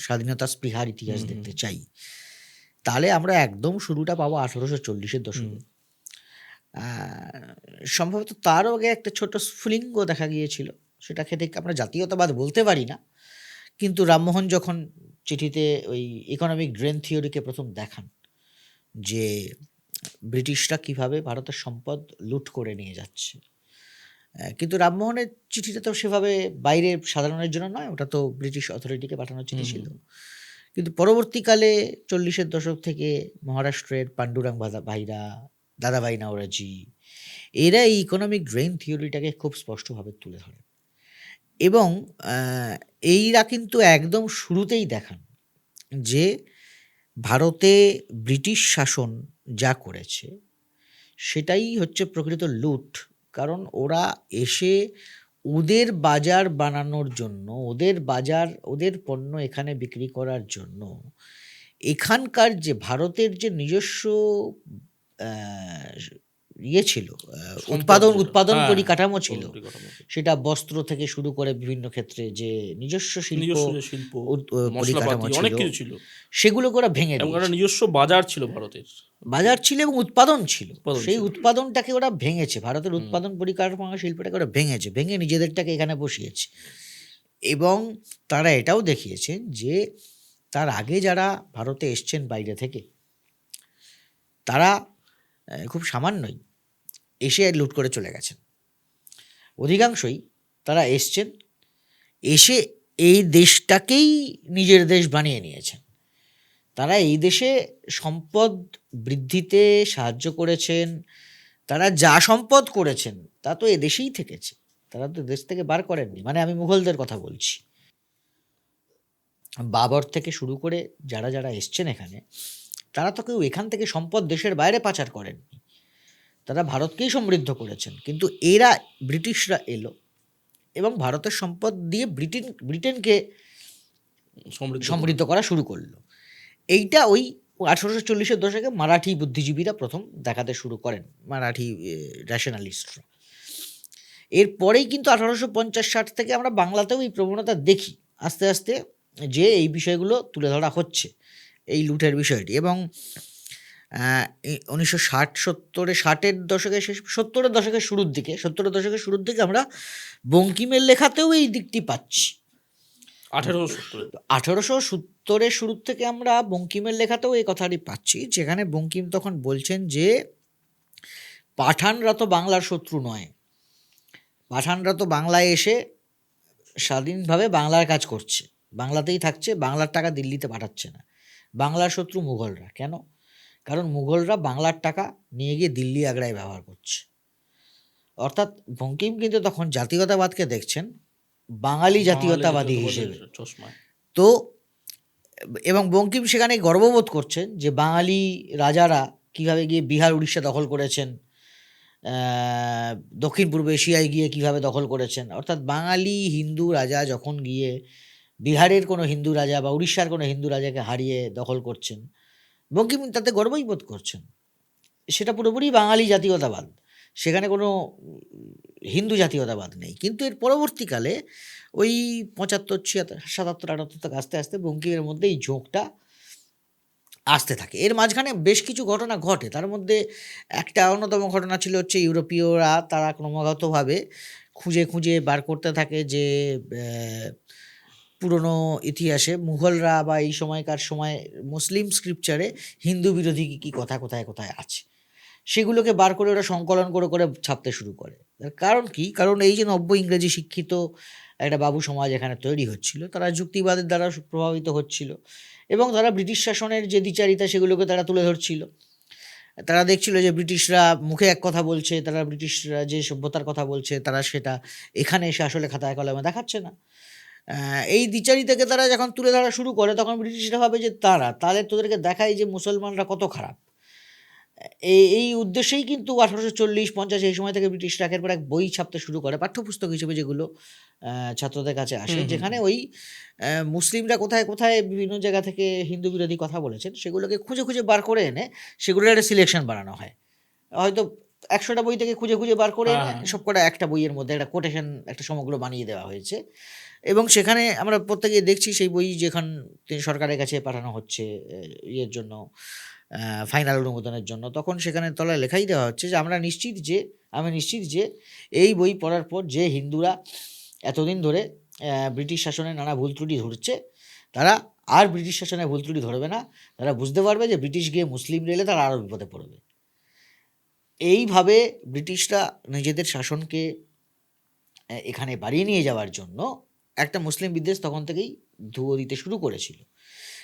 স্বাধীনতা স্পৃহার ইতিহাস দেখতে চাই, তাহলে আমরা একদম শুরুটা পাবো 1840-এর দশকে। সম্ভবত তারও আগে একটা ছোট স্ফুলিঙ্গ দেখা গিয়েছিল, সেটাকে দেখে আমরা জাতীয়তাবাদ বলতে পারি না। কিন্তু রামমোহন যখন চিঠিতে ওই ইকোনমিক ড্রেন থিওরিকে প্রথম দেখান, যে ব্রিটিশরা কিভাবে ভারতের সম্পদ লুট করে নিয়ে যাচ্ছে, কিন্তু রামমোহনের চিঠিটা তো সেভাবে বাইরে সাধারণের জন্য নয়, ওটা তো ব্রিটিশ অথরিটিকে পাঠানোর চিঠি ছিল। কিন্তু পরবর্তীকালে 40-এর দশক থেকে মহারাষ্ট্রের পাণ্ডুরাং ভাইরা, দাদাভাই নাওরাজি, এরা এই ইকোনমিক ড্রেন থিওরিটাকে খুব স্পষ্টভাবে তুলে ধরেন। এবং এইরা কিন্তু একদম শুরুতেই দেখান যে ভারতে ব্রিটিশ শাসন যা করেছে সেটাই হচ্ছে প্রকৃত লুট। কারণ ওরা এসে ওদের বাজার বানানোর জন্য, ওদের পণ্য এখানে বিক্রি করার জন্য, এখানকার যে ভারতের যে নিজস্ব ইয়ে ছিল, উৎপাদন পরিকাঠামো ছিল, সেটা বস্ত্র থেকে শুরু করে বিভিন্ন ক্ষেত্রে যে নিজস্ব শিল্প পরিকাঠামো ছিল, সেগুলো করে ভেঙে দিয়েছে। নিজস্ব বাজার ছিল, ভারতের বাজার ছিল এবং উৎপাদন ছিল, সেই উৎপাদনটাকে ওরা ভেঙেছে। ভারতের উৎপাদন পরিকাঠামো শিল্পটাকে ওরা ভেঙে নিজেদেরটাকে এখানে বসিয়েছে। এবং তারা এটাও দেখিয়েছেন যে তার আগে যারা ভারতে এসছেন বাইরে থেকে, তারা খুব সামান্যই এসে লুট করে চলে গেছেন। অধিকাংশই তারা এসছেন, এসে এই দেশটাকেই নিজের দেশ বানিয়ে নিয়েছেন। তারা এই দেশে সম্পদ বৃদ্ধিতে সাহায্য করেছেন। তারা যা সম্পদ করেছেন তা তো এদেশেই থেকেছে, তারা তো দেশ থেকে বার করেননি। মানে আমি মুঘলদের কথা বলছি। বাবর থেকে শুরু করে যারা যারা এসছেন এখানে, তারা তো কেউ এখান থেকে সম্পদ দেশের বাইরে পাচার করেননি, তারা ভারতকেই সমৃদ্ধ করেছেন। কিন্তু এরা ব্রিটিশরা এলো এবং ভারতের সম্পদ দিয়ে ব্রিটেনকে সমৃদ্ধ করা শুরু করলো। এইটা ওই 1840-এর দশকে মারাঠি বুদ্ধিজীবীরা প্রথম দেখাতে শুরু করেন, মারাঠি ন্যাশনালিস্টরা। এরপরেই কিন্তু 1850-60 থেকে আমরা বাংলাতেও এই প্রবণতা দেখি আস্তে আস্তে, যে এই বিষয়গুলো তুলে ধরা হচ্ছে, এই লুটের বিষয়টি। এবং 1960-70-এর দশকে, 70-এর দশকের শুরুর দিকে আমরা বঙ্কিমের লেখাতেও এই দিকটি পাচ্ছি। 1870-এর শুরু থেকে আমরা বঙ্কিমের লেখাতেও এই কথাটি পাচ্ছি, যেখানে বঙ্কিম তখন বলছেন যে পাঠানরা তো বাংলার শত্রু নয়, পাঠানরা তো বাংলায় এসে স্বাধীনভাবে বাংলার কাজ করছে, বাংলাতেই থাকছে, বাংলার টাকা দিল্লিতে পাঠাচ্ছে না। বাংলার শত্রু মুঘলরা। কেন? কারণ মুঘলরা বাংলার টাকা নিয়ে গিয়ে দিল্লি আগ্রায় ব্যবহার করছে। অর্থাৎ বঙ্কিম কিন্তু তখন জাতীয়তাবাদকে দেখছেন বাঙালি জাতীয়তাবাদী হিসেবে। তো এবং বঙ্কিম সেখানে গর্ববোধ করছেন যে বাঙালি রাজারা কিভাবে গিয়ে বিহার উড়িষ্যা দখল করেছেন, দক্ষিণ পূর্ব এশিয়ায় গিয়ে কিভাবে দখল করেছেন। অর্থাৎ বাঙালি হিন্দু রাজা যখন গিয়ে বিহারের কোনো হিন্দু রাজা বা উড়িষ্যার কোনো হিন্দু রাজাকে হারিয়ে দখল করছেন, বঙ্কিম তাতে গর্বই বোধ করছেন। সেটা পুরোপুরি বাঙালি জাতীয়তাবাদ, সেখানে কোনো হিন্দু জাতীয়তাবাদ নেই। কিন্তু এর পরবর্তীকালে ওই 75, 76, 77, 78 থেকে আস্তে আস্তে বঙ্কিমের মধ্যে এই ঝোঁকটা আসতে থাকে। এর মাঝখানে বেশ কিছু ঘটনা ঘটে। তার মধ্যে একটা অন্যতম ঘটনা ছিল হচ্ছে ইউরোপীয়রা তারা ক্রমাগতভাবে খুঁজে খুঁজে বার করতে থাকে যে পুরনো ইতিহাসে মুঘলরা বা এই সময়কার সময় মুসলিম স্ক্রিপচারে হিন্দু বিরোধী কী কী কথা কোথায় কোথায় আছে, সেগুলোকে বার করে ওরা সংকলন করে করে ছাপতে শুরু করে। তার কারণ কি? কারণ এই যে নব্য ইংরেজি শিক্ষিত একটা বাবু সমাজ এখানে তৈরি হচ্ছিল, তারা যুক্তিবাদের দ্বারা প্রভাবিত হচ্ছিল এবং তারা ব্রিটিশ শাসনের যে দ্বিচারিতা সেগুলোকে তারা তুলে ধরছিল। তারা দেখছিল যে ব্রিটিশরা মুখে এক কথা বলছে, তারা ব্রিটিশরা যে সভ্যতার কথা বলছে, তারা সেটা এখানে এসে আসলে খাতায় কলমে দেখাচ্ছে না। এই দ্বিচারিতাকে তারা যখন তুলে ধরা শুরু করে, তখন ব্রিটিশরা ভাবে যে তাহলে তোদেরকে দেখায় যে মুসলমানরা কত খারাপ। এই উদ্দেশ্যেই কিন্তু 1840-50 এই সময় থেকে ব্রিটিশরা একের পর এক বই ছাপতে শুরু করে, পাঠ্যপুস্তক হিসেবে, যেগুলো ছাত্রদের কাছে আসে, যেখানে ওই মুসলিমরা কোথায় কোথায় বিভিন্ন জায়গা থেকে হিন্দু বিরোধী কথা বলেছেন সেগুলোকে খুঁজে খুঁজে বার করে এনে সেগুলোর একটা সিলেকশন বানানো হয়। হয়তো 100টা বই থেকে খুঁজে খুঁজে বার করে এনে সবকটা একটা বইয়ের মধ্যে একটা কোটেশন, একটা সমগ্র বানিয়ে দেওয়া হয়েছে। এবং সেখানে আমরা প্রত্যেকে দেখছি সেই বই যেখান সরকারের কাছে পাঠানো হচ্ছে ইয়ের জন্য, ফাইনাল অনুমোদনের জন্য, তখন সেখানে তলায় লেখাই দেওয়া হচ্ছে যে আমি নিশ্চিত যে এই বই পড়ার পর যে হিন্দুরা এতদিন ধরে ব্রিটিশ শাসনের নানা ভুল ত্রুটি ধরছে, তারা আর ব্রিটিশ শাসনের ভুল ত্রুটি ধরবে না, তারা বুঝতে পারবে যে ব্রিটিশ গিয়ে মুসলিম এলে তারা আরও বিপদে পড়বে। এইভাবে ব্রিটিশরা নিজেদের শাসনকে এখানে বাড়িয়ে নিয়ে যাওয়ার জন্য একটা মুসলিম বিদ্বেষ তখন থেকেই ধুয়ো দিতে শুরু করেছিল।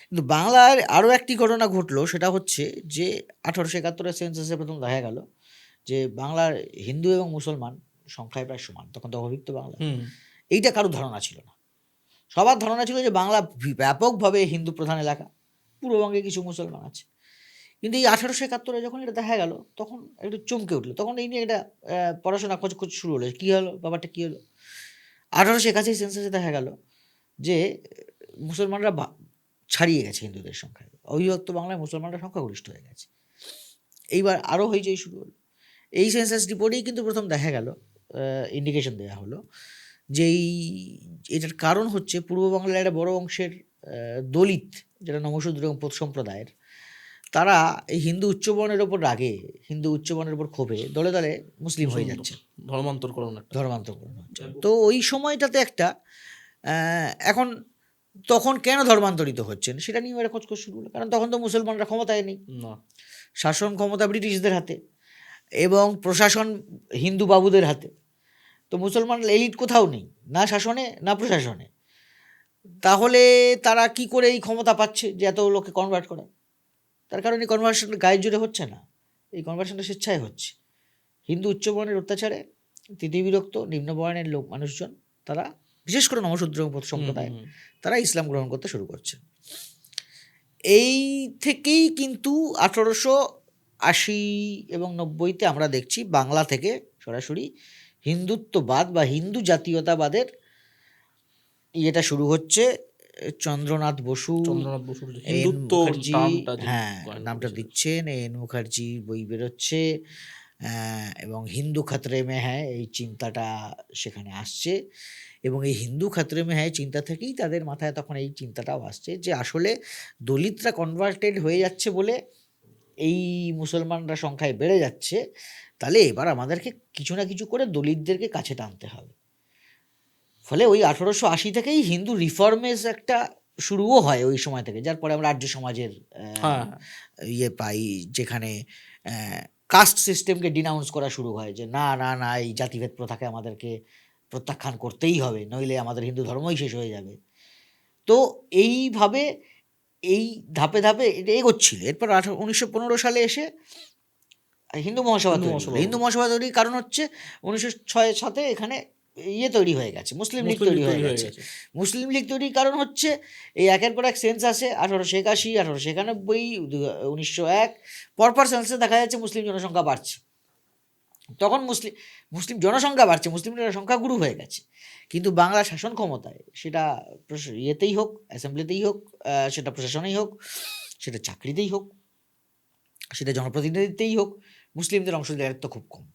কিন্তু বাংলার আরও একটি ঘটনা ঘটলো, সেটা হচ্ছে যে 1871-এর সেন্সাসে প্রথম দেখা গেল যে বাংলার হিন্দু এবং মুসলমান সংখ্যায় প্রায় সমান। তখন তো অভিযুক্ত বাংলা, এইটা কারোর ধারণা ছিল না। সবার ধারণা ছিল যে বাংলা ব্যাপকভাবে হিন্দু প্রধান এলাকা, পূর্ববঙ্গে কিছু মুসলমান আছে। কিন্তু এই 1871-এ যখন এটা দেখা গেল, তখন একটু চমকে উঠলো। তখন এই নিয়ে একটা পড়াশোনা খোঁজ শুরু হলো, কী হলো ব্যাপারটা, কী হলো। 1881 সেন্সাসে দেখা গেল যে মুসলমানরা ছাড়িয়ে গেছে হিন্দুদের সংখ্যায়, অবিভক্ত বাংলায় মুসলমানরা সংখ্যাগরিষ্ঠ হয়ে গেছে। এইবার আরও হইচই শুরু হলো। এই সেন্সাস রিপোর্টেই কিন্তু প্রথম দেখা গেল, ইন্ডিকেশন দেওয়া হলো যে এটার কারণ হচ্ছে পূর্ব বাংলার একটা বড় অংশের দলিত, যারা নমশূদ্র এবং পোত সম্প্রদায়ের, তারা এই হিন্দু উচ্চবর্ণের ওপর রাগে, হিন্দু উচ্চবর্ণের ওপর ক্ষোভে দলে দলে মুসলিম হয়ে যাচ্ছে, ধর্মান্তরকরণ হচ্ছে। তো ওই সময়টাতে একটা এখন তখন কেন ধর্মান্তরিত হচ্ছেন সেটা নিয়ে এরা খোঁজ শুরু হলো, কারণ তখন তো মুসলমানরা ক্ষমতায় নেই, শাসন ক্ষমতা ব্রিটিশদের হাতে এবং প্রশাসন হিন্দু বাবুদের হাতে। তো মুসলমান এলিট কোথাও নেই, না শাসনে না প্রশাসনে। তাহলে তারা কি করে এই ক্ষমতা পাচ্ছে যে এত লোককে কনভার্ট করা? তার কারণ এই কনভার্সনটা গায়ের জোরে হচ্ছে না, এই কনভার্সনটা স্বেচ্ছায় হচ্ছে। হিন্দু উচ্চবর্ণের অত্যাচারে তৃতীয়বিরক্ত নিম্নবর্ণের মানুষজন, তারা বিশেষ করে নমশূদ্র সম্প্রদায়, তারা ইসলাম গ্রহণ করতে শুরু করছে। এই থেকেই কিন্তু 1880 এবং 90-তে আমরা দেখছি বাংলা থেকে সরাসরি হিন্দুত্ববাদ বা হিন্দু জাতীয়তাবাদের ইয়েটা শুরু হচ্ছে। চন্দ্রনাথ বসুর যে হিন্দুত্ব নামটা দিচ্ছেন, এন মুখার্জি বই বেরোচ্ছে, এবং হিন্দু খতরে মে হ্যায় এই চিন্তাটা সেখানে আসছে। এবং এই হিন্দু খতরে মে হ্যায় চিন্তা থেকেই তাদের মাথায় তখন এই চিন্তাটাও আসছে যে আসলে দলিতরা কনভার্টেড হয়ে যাচ্ছে বলে এই মুসলমানরা সংখ্যায় বেড়ে যাচ্ছে, তাহলে এবার আমাদেরকে কিছু না কিছু করে দলিতদেরকে কাছে টানতে হবে। ফলে ওই 1880 থেকেই হিন্দু রিফর্মেস একটা শুরুও হয় ওই সময় থেকে, যার পরে আমরা আর্য সমাজের ইয়ে পাই, যেখানে কাস্ট সিস্টেমকে ডিনাউন্স করা শুরু হয় যে না না না এই জাতিভেদ প্রথাকে আমাদেরকে প্রত্যাখ্যান করতেই হবে, নইলে আমাদের হিন্দু ধর্মই শেষ হয়ে যাবে। তো এইভাবে এই ধাপে ধাপে এটা এগোচ্ছিল। এরপর 1915 সালে এসে হিন্দু মহাসভা তৈরির কারণ হচ্ছে 1906-7 এখানে ইয়ে তৈরি হয়ে গেছে, মুসলিম লীগ তৈরি হয়ে গেছে। মুসলিম লীগ তৈরির কারণ হচ্ছে এই একের পর এক সেন্স আসে, 1881, 1891, 1901, পরপর সেন্সে দেখা যাচ্ছে মুসলিম জনসংখ্যা বাড়ছে। তখন মুসলিম জনসংখ্যা বাড়ছে, মুসলিমরা সংখ্যাগুরু হয়ে গেছে, কিন্তু বাংলা শাসন ক্ষমতায়, সেটা ইয়েতেই হোক, অ্যাসেম্বলিতেই হোক, সেটা প্রশাসনেই হোক, সেটা চাকরিতেই হোক, সেটা জনপ্রতিনিধিত্বেই হোক, মুসলিমদের অংশীদারিত্ব খুব কম।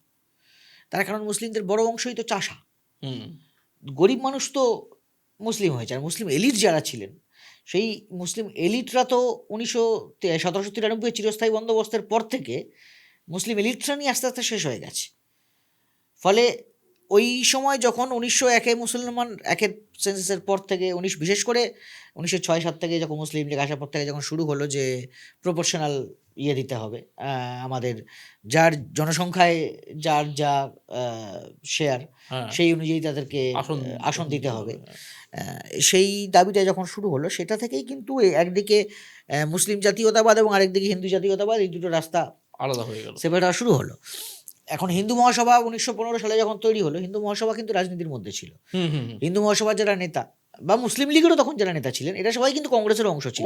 তার কারণ মুসলিমদের বড় অংশই তো চাষা, গরিব মানুষ তো মুসলিম হয়েছে। আর মুসলিম এলিট যারা ছিলেন, সেই মুসলিম এলিটরা তো 1793 চিরস্থায়ী বন্দোবস্তের পর থেকে মুসলিম এলিটরা নিয়ে আস্তে আস্তে শেষ হয়ে গেছে। ফলে ওই সময় যখন 1901 মুসলমান একের সেন্সাসের পর থেকে বিশেষ করে 1906-7 থেকে যখন মুসলিম লীগ আসার পর থেকে যখন শুরু হলো যে প্রপোর্শনাল ইয়ে দিতে হবে, আমাদের যার জনসংখ্যায় যার যা শেয়ার, সেই অনুযায়ী তাদেরকে আসন দিতে হবে, সেই দাবিটা যখন শুরু হলো, সেটা থেকেই কিন্তু একদিকে মুসলিম জাতীয়তাবাদ এবং আরেকদিকে হিন্দু জাতীয়তাবাদ, এই দুটো রাস্তা আলাদা হয়ে গেল, সেপারেট হওয়া শুরু হলো। এখন হিন্দু মহাসভা 1915 সালে যখন তৈরি হলো, হিন্দু মহাসভা কিন্তু রাজনীতির মধ্যে ছিল। হিন্দু মহাসভার যারা নেতা বা মুসলিম লীগেরও তখন যারা নেতা ছিলেন, এরা সবাই কিন্তু কংগ্রেসের অংশ ছিল।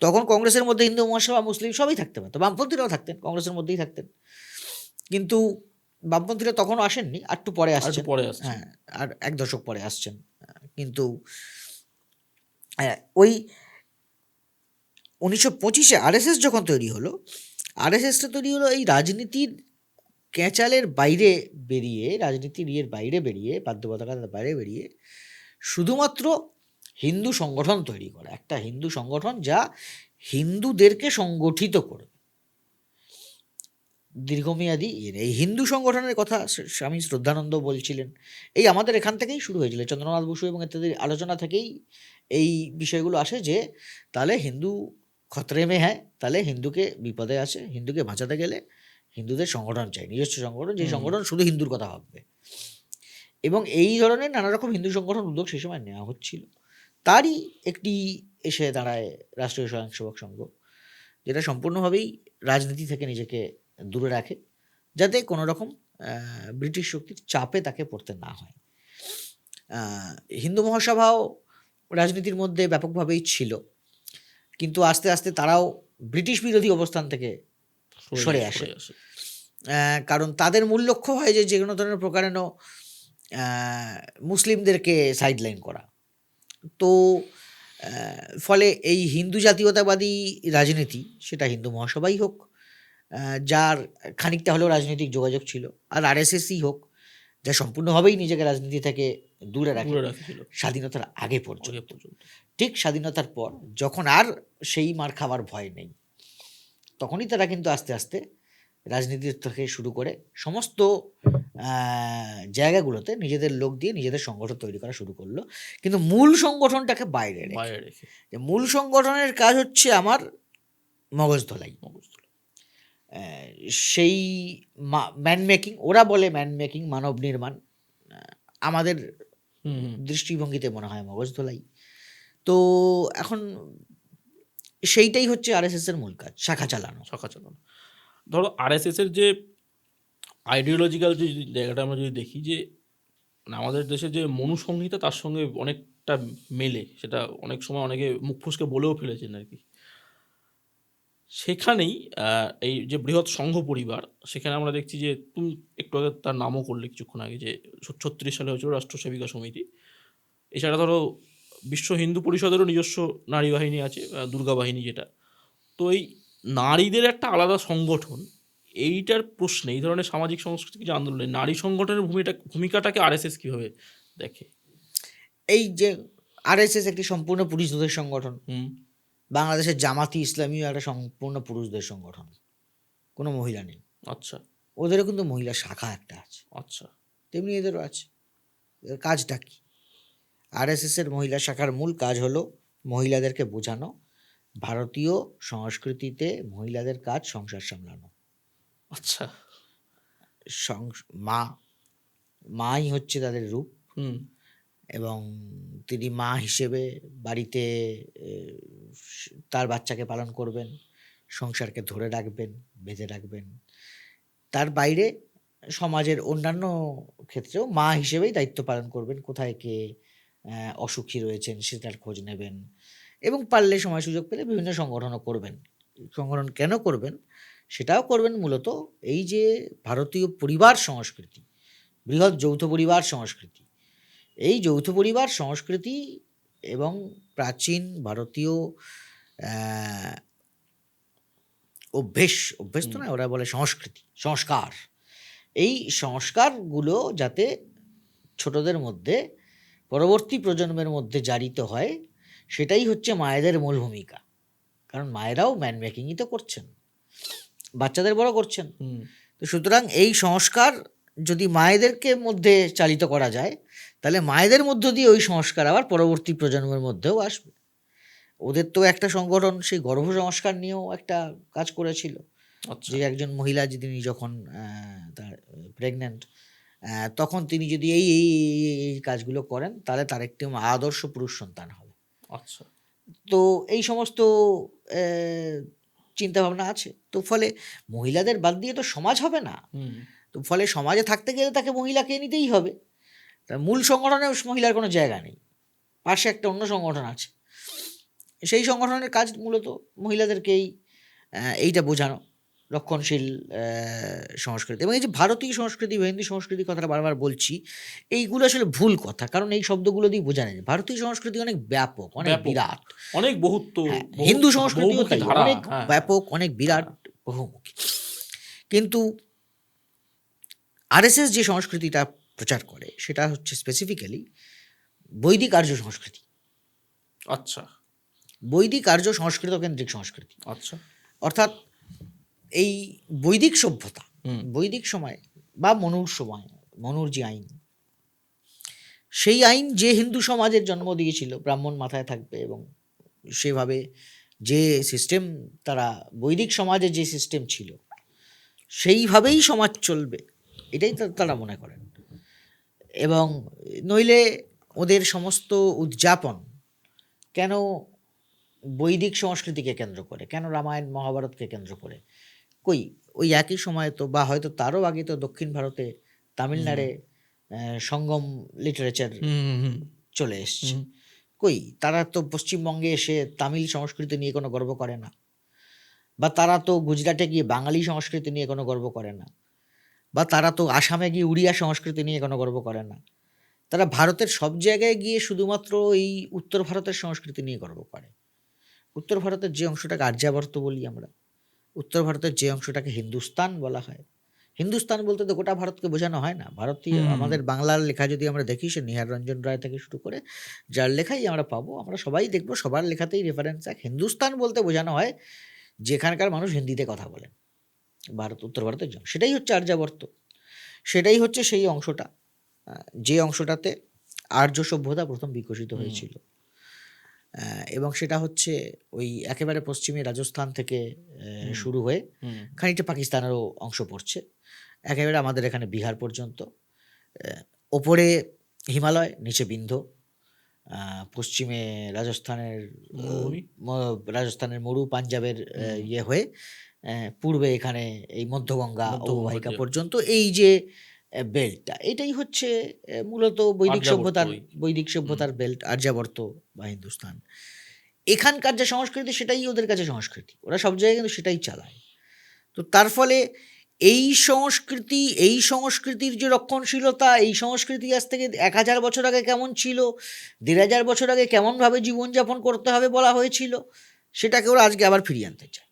তখন কংগ্রেসের মধ্যে হিন্দু মহাসভা, মুসলিম সবাই থাকতে পারতো, বামপন্থীরাও থাকতেন, কংগ্রেসের মধ্যেই থাকতেন। কিন্তু বামপন্থীরা তখনও আসেননি, আর একটু পরে আসছেন, হ্যাঁ, আর 1 দশক পরে আসছেন। কিন্তু ওই 1925-এ আরএসএস যখন তৈরি হলো, আরএসএসটা তৈরি হলো এই রাজনীতির ক্যাঁচালের বাইরে বেরিয়ে, রাজনীতির ইয়ের বাইরে বেরিয়ে, বাধ্যবাধকতার বাইরে বেরিয়ে শুধুমাত্র হিন্দু সংগঠন তৈরি করা, একটা হিন্দু সংগঠন যা হিন্দুদেরকে সংগঠিত করবে দীর্ঘমেয়াদী। এই হিন্দু সংগঠনের কথা স্বামী শ্রদ্ধানন্দ বলছিলেন, এই আমাদের এখান থেকেই শুরু হয়েছিল, চন্দ্রনাথ বসু এবং ইত্যাদি আলোচনা থেকেই এই বিষয়গুলো আসে যে তাহলে হিন্দু খতরে মে হ্যায়, তাহলে হিন্দুকে বিপদে আছে, হিন্দুকে বাঁচাতে গেলে হিন্দুদের সংগঠন চাই, নিজস্ব সংগঠন, যে সংগঠন শুধু হিন্দুর কথা ভাববে। এবং এই ধরনের নানা রকম হিন্দু সংগঠন উদ্যোগ সে সময় নেওয়া হচ্ছিল। তারই একটি এসে দাঁড়ায় রাষ্ট্রীয় স্বয়ংসেবক সংঘ, যেটা সম্পূর্ণভাবেই রাজনীতি থেকে নিজেকে দূরে রাখে, যাতে কোনো রকম ব্রিটিশ শক্তির চাপে তাকে পড়তে না হয়। হিন্দু মহাসভাও রাজনীতির মধ্যে ব্যাপকভাবেই ছিল, কিন্তু আস্তে আস্তে তারাও ব্রিটিশ বিরোধী অবস্থান থেকে সরে আসে। কারণ তাদের মূল লক্ষ্য হয় যে কোনো ধরনের প্রকারেণ মুসলিমদেরকে সাইডলাইন করা। তো ফলে এই হিন্দু জাতীয়তাবাদী রাজনীতি, সেটা হিন্দু মহাসভাই হোক, যার খানিকটা হলেও রাজনৈতিক যোগাযোগ ছিল, আর আরএসএসই হোক, যা সম্পূর্ণভাবেই নিজেকে রাজনীতি থেকে দূরে রাখেছিল স্বাধীনতার আগে পর্যন্ত। ঠিক স্বাধীনতার পর যখন আর সেই মার খাবার ভয় নেই, তখনই তারা কিন্তু আস্তে আস্তে রাজনীতির থেকে শুরু করে সমস্ত জায়গাগুলোতে নিজেদের লোক দিয়ে নিজেদের সংগঠন তৈরি করা শুরু করলো, কিন্তু মূল সংগঠনটাকে বাইরে রেখে। মূল সংগঠনের কাজ হচ্ছে আমার মগজ ধোলাই, সেই ম্যান মেকিং, ওরা বলে ম্যান মেকিং, মানব নির্মাণ, আমাদের হুম হুম দৃষ্টিভঙ্গিতে মনে হয় মগজ ধোলাই। তো এখন সেইটাই হচ্ছে আরএসএস এর মূল কাজ, শাখা চালানো। শাখা চালানো। ধরো আরএসএস এর যে আইডিওলজিক্যাল যে জায়গাটা আমরা যদি দেখি, যে মানে আমাদের দেশে যে মনুসংহিতা তার সঙ্গে অনেকটা মেলে, সেটা অনেক সময় অনেকে মুখ ফসকে বলেও ফেলেছেন আর কি। সেখানেই এই যে বৃহৎ সংঘ পরিবার, সেখানে আমরা দেখছি যে তুমি একটু আগে তার নামও করলে কিছুক্ষণ আগে, যে 36 সালে হয়েছিল রাষ্ট্র সেবিকা সমিতি। এছাড়া ধরো বিশ্ব হিন্দু পরিষদেরও নিজস্ব নারী বাহিনী আছে, দুর্গা বাহিনী যেটা। তো এই নারীদের একটা আলাদা সংগঠন, এইটার প্রশ্নে এই ধরনের সামাজিক সংস্কৃতি যে আন্দোলনে নারী সংগঠনের ভূমিকাটাকে আরএসএস কীভাবে দেখে? এই যে আরএসএস একটি সম্পূর্ণ পুরুষদের সংগঠন, হুম বাংলাদেশের জামাতি ইসলামীও একটা সম্পূর্ণ পুরুষদের সংগঠন, কোনো মহিলা নেই। আচ্ছা ওদেরও কিন্তু মহিলা শাখা একটা আছে, আচ্ছা তেমনি এদেরও আছে। এর কাজটা কি? আরএসএস এর মহিলা শাখার মূল কাজ হলো মহিলাদেরকে বোঝানো ভারতীয় সংস্কৃতিতে মহিলাদের কাজ সংসার সামলানো। আচ্ছা মা, মাই হচ্ছে তাদের রূপ, হুম এবং তিনি মা হিসেবে বাড়িতে তার বাচ্চাকে পালন করবেন, সংসারকে ধরে রাখবেন, বেঁধে রাখবেন। তার বাইরে সমাজের অন্যান্য ক্ষেত্রেও মা হিসেবেই দায়িত্ব পালন করবেন, কোথায় কে অসুখী রয়েছেন সেটার খোঁজ নেবেন, এবং পারলে সময় সুযোগ পেলে বিভিন্ন সংগঠনও করবেন। সংগঠন কেন করবেন? সেটাও করবেন মূলত এই যে ভারতীয় পরিবার সংস্কৃতি, বৃহৎ যৌথ পরিবার সংস্কৃতি, এই যৌথ পরিবার সংস্কৃতি এবং প্রাচীন ভারতীয় অভ্যেস তো না, ওরা বলে সংস্কৃতি, সংস্কার, এই সংস্কারগুলো যাতে ছোটদের মধ্যে, পরবর্তী প্রজন্মের মধ্যে জারিত হয়, সেটাই হচ্ছে মায়েদের মূল ভূমিকা। কারণ মায়েরাও ম্যান মেকিংই তো করছেন, বাচ্চাদের বড় করছেন। হুম তো সুতরাং এই সংস্কার যদি মায়েদেরকে মধ্যে চালিত করা যায়, তাহলে মায়েদের মধ্য দিয়ে ওই সংস্কার আবার পরবর্তী প্রজন্মের মধ্যেও আসবে। ওদের তো একটা সংগঠন সেই গর্ভ সংস্কার নিয়েও একটা কাজ করেছিল, আচ্ছা যে একজন মহিলা যিনি যখন তার প্রেগন্যান্ট, তখন তিনি যদি এই এই এই এই কাজগুলো করেন, তাহলে তার একটি আদর্শ পুরুষ সন্তান হবে। আচ্ছা তো এই সমস্ত চিন্তাভাবনা আছে। তো ফলে মহিলাদের বাদ দিয়ে তো সমাজ হবে না। হুম তো ফলে সমাজে থাকতে গেলে তাকে মহিলাকে নিতেই হবে। তার মূল সংগঠনে মহিলার কোনো জায়গা নেই, পাশে একটা অন্য সংগঠন আছে। সেই সংগঠনের কাজ মূলত মহিলাদেরকেই এইটা বোঝানো, রক্ষণশীল সংস্কৃতি। এবং এই যে ভারতীয় সংস্কৃতি বা হিন্দু সংস্কৃতির কথাটা বারবার বলছি, এইগুলো আসলে ভুল কথা, কারণ এই শব্দগুলো দিয়ে বোঝা যায় ভারতীয় সংস্কৃতি অনেক ব্যাপক, অনেক ব্যাপক, বিরাট। অনেক বহুত্ব, হিন্দু সংস্কৃতিও বহুমুখী তাই, ধারা, অনেক হ্যাঁ ব্যাপক, অনেক বিরাট, বহুমুখী। কিন্তু আরএসএস যে সংস্কৃতিটা প্রচার করে সেটা হচ্ছে স্পেসিফিক্যালি বৈদিক আর্য সংস্কৃতি, আচ্ছা বৈদিক আর্য সংস্কৃত কেন্দ্রিক সংস্কৃতি। আচ্ছা অর্থাৎ এই বৈদিক সভ্যতা, হুম বৈদিক সময় বা মনুর সময়, মনুর যে আইন, সেই আইন যে হিন্দু সমাজের জন্ম দিয়েছিল, ব্রাহ্মণ মাথায় থাকবে, এবং সেভাবে যে সিস্টেম, তারা বৈদিক সমাজে যে সিস্টেম ছিল সেইভাবেই সমাজ চলবে, এটাই তারা মনে করেন। এবং নইলে ওদের সমস্ত উদযাপন কেন বৈদিক সংস্কৃতিকে কেন্দ্র করে, কেন রামায়ণ মহাভারতকে কেন্দ্র করে? কই ওই একই সময় তো, বা হয়তো তারও আগে তো দক্ষিণ ভারতে, তামিলনাড়ে সঙ্গম লিটারেচার হুম হুম চলে এসছে। হুম কই তারা তো পশ্চিমবঙ্গে এসে তামিল সংস্কৃতি নিয়ে কোনো গর্ব করে না, বা তারা তো গুজরাটে গিয়ে বাঙালি সংস্কৃতি নিয়ে কোনো গর্ব করে না, বা তারা তো আসামে গিয়ে উড়িয়া সংস্কৃতি নিয়ে কোনো গর্ব করে না। তারা ভারতের সব জায়গায় গিয়ে শুধুমাত্র এই উত্তর ভারতের সংস্কৃতি নিয়ে গর্ব করে। উত্তর ভারতের যে অংশটাকে আর্যাবর্ত বলি আমরা, উত্তর ভারতের যে অংশটাকে হিন্দুস্তান বলা হয়, হিন্দুস্তান বলতে তো গোটা ভারতকে বোঝানো হয় না। ভারতীয় আমাদের বাংলার লেখা যদি আমরা দেখি, সে নিহার রঞ্জন রায় থেকে শুরু করে যার লেখাই আমরা পাবো, আমরা সবাই দেখবো সবার লেখাতেই রেফারেন্স এক, হিন্দুস্তান বলতে বোঝানো হয় যেখানকার মানুষ হিন্দিতে কথা বলেন। ভারত, উত্তর ভারতের জন্য সেটাই হচ্ছে আর্যাবর্ত, সেটাই হচ্ছে সেই অংশটা, যে অংশটাতে আর্য সভ্যতা প্রথম বিকশিত হয়েছিল। এবং সেটা হচ্ছে ওই একেবারে পশ্চিমে রাজস্থান থেকে শুরু হয়ে হুম খানিকটা পাকিস্তানেরও অংশ পড়ছে, একেবারে আমাদের এখানে বিহার পর্যন্ত। ওপরে হিমালয়, নিচে বিন্ধ্য, পশ্চিমে রাজস্থানের মরুভূমি। রাজস্থানের মরু, পাঞ্জাবের হুম। ইয়ে হয়ে পূর্বে এখানে এই মধ্যগঙ্গা মধ্যগঙ্গা অববাহিকা দিয়ে। পর্যন্ত এই যে বেল্টটা, এটাই হচ্ছে মূলত আর্যাবর্ত ওই। বৈদিক সভ্যতার বেল্ট, আর্যাবর্ত বা হিন্দুস্তান। এখানকার যে সংস্কৃতি সেটাই ওদের কাছে সংস্কৃতি, ওরা সব জায়গায় কিন্তু সেটাই চালায়। তো তার ফলে এই সংস্কৃতির যে রক্ষণশীলতা, এই সংস্কৃতি আজ থেকে 1000 বছর আগে কেমন ছিল, 1500 বছর আগে কেমনভাবে জীবনযাপন করতে হবে বলা হয়েছিল, সেটাকে ওরা আজকে আবার ফিরিয়ে আনতে চায়।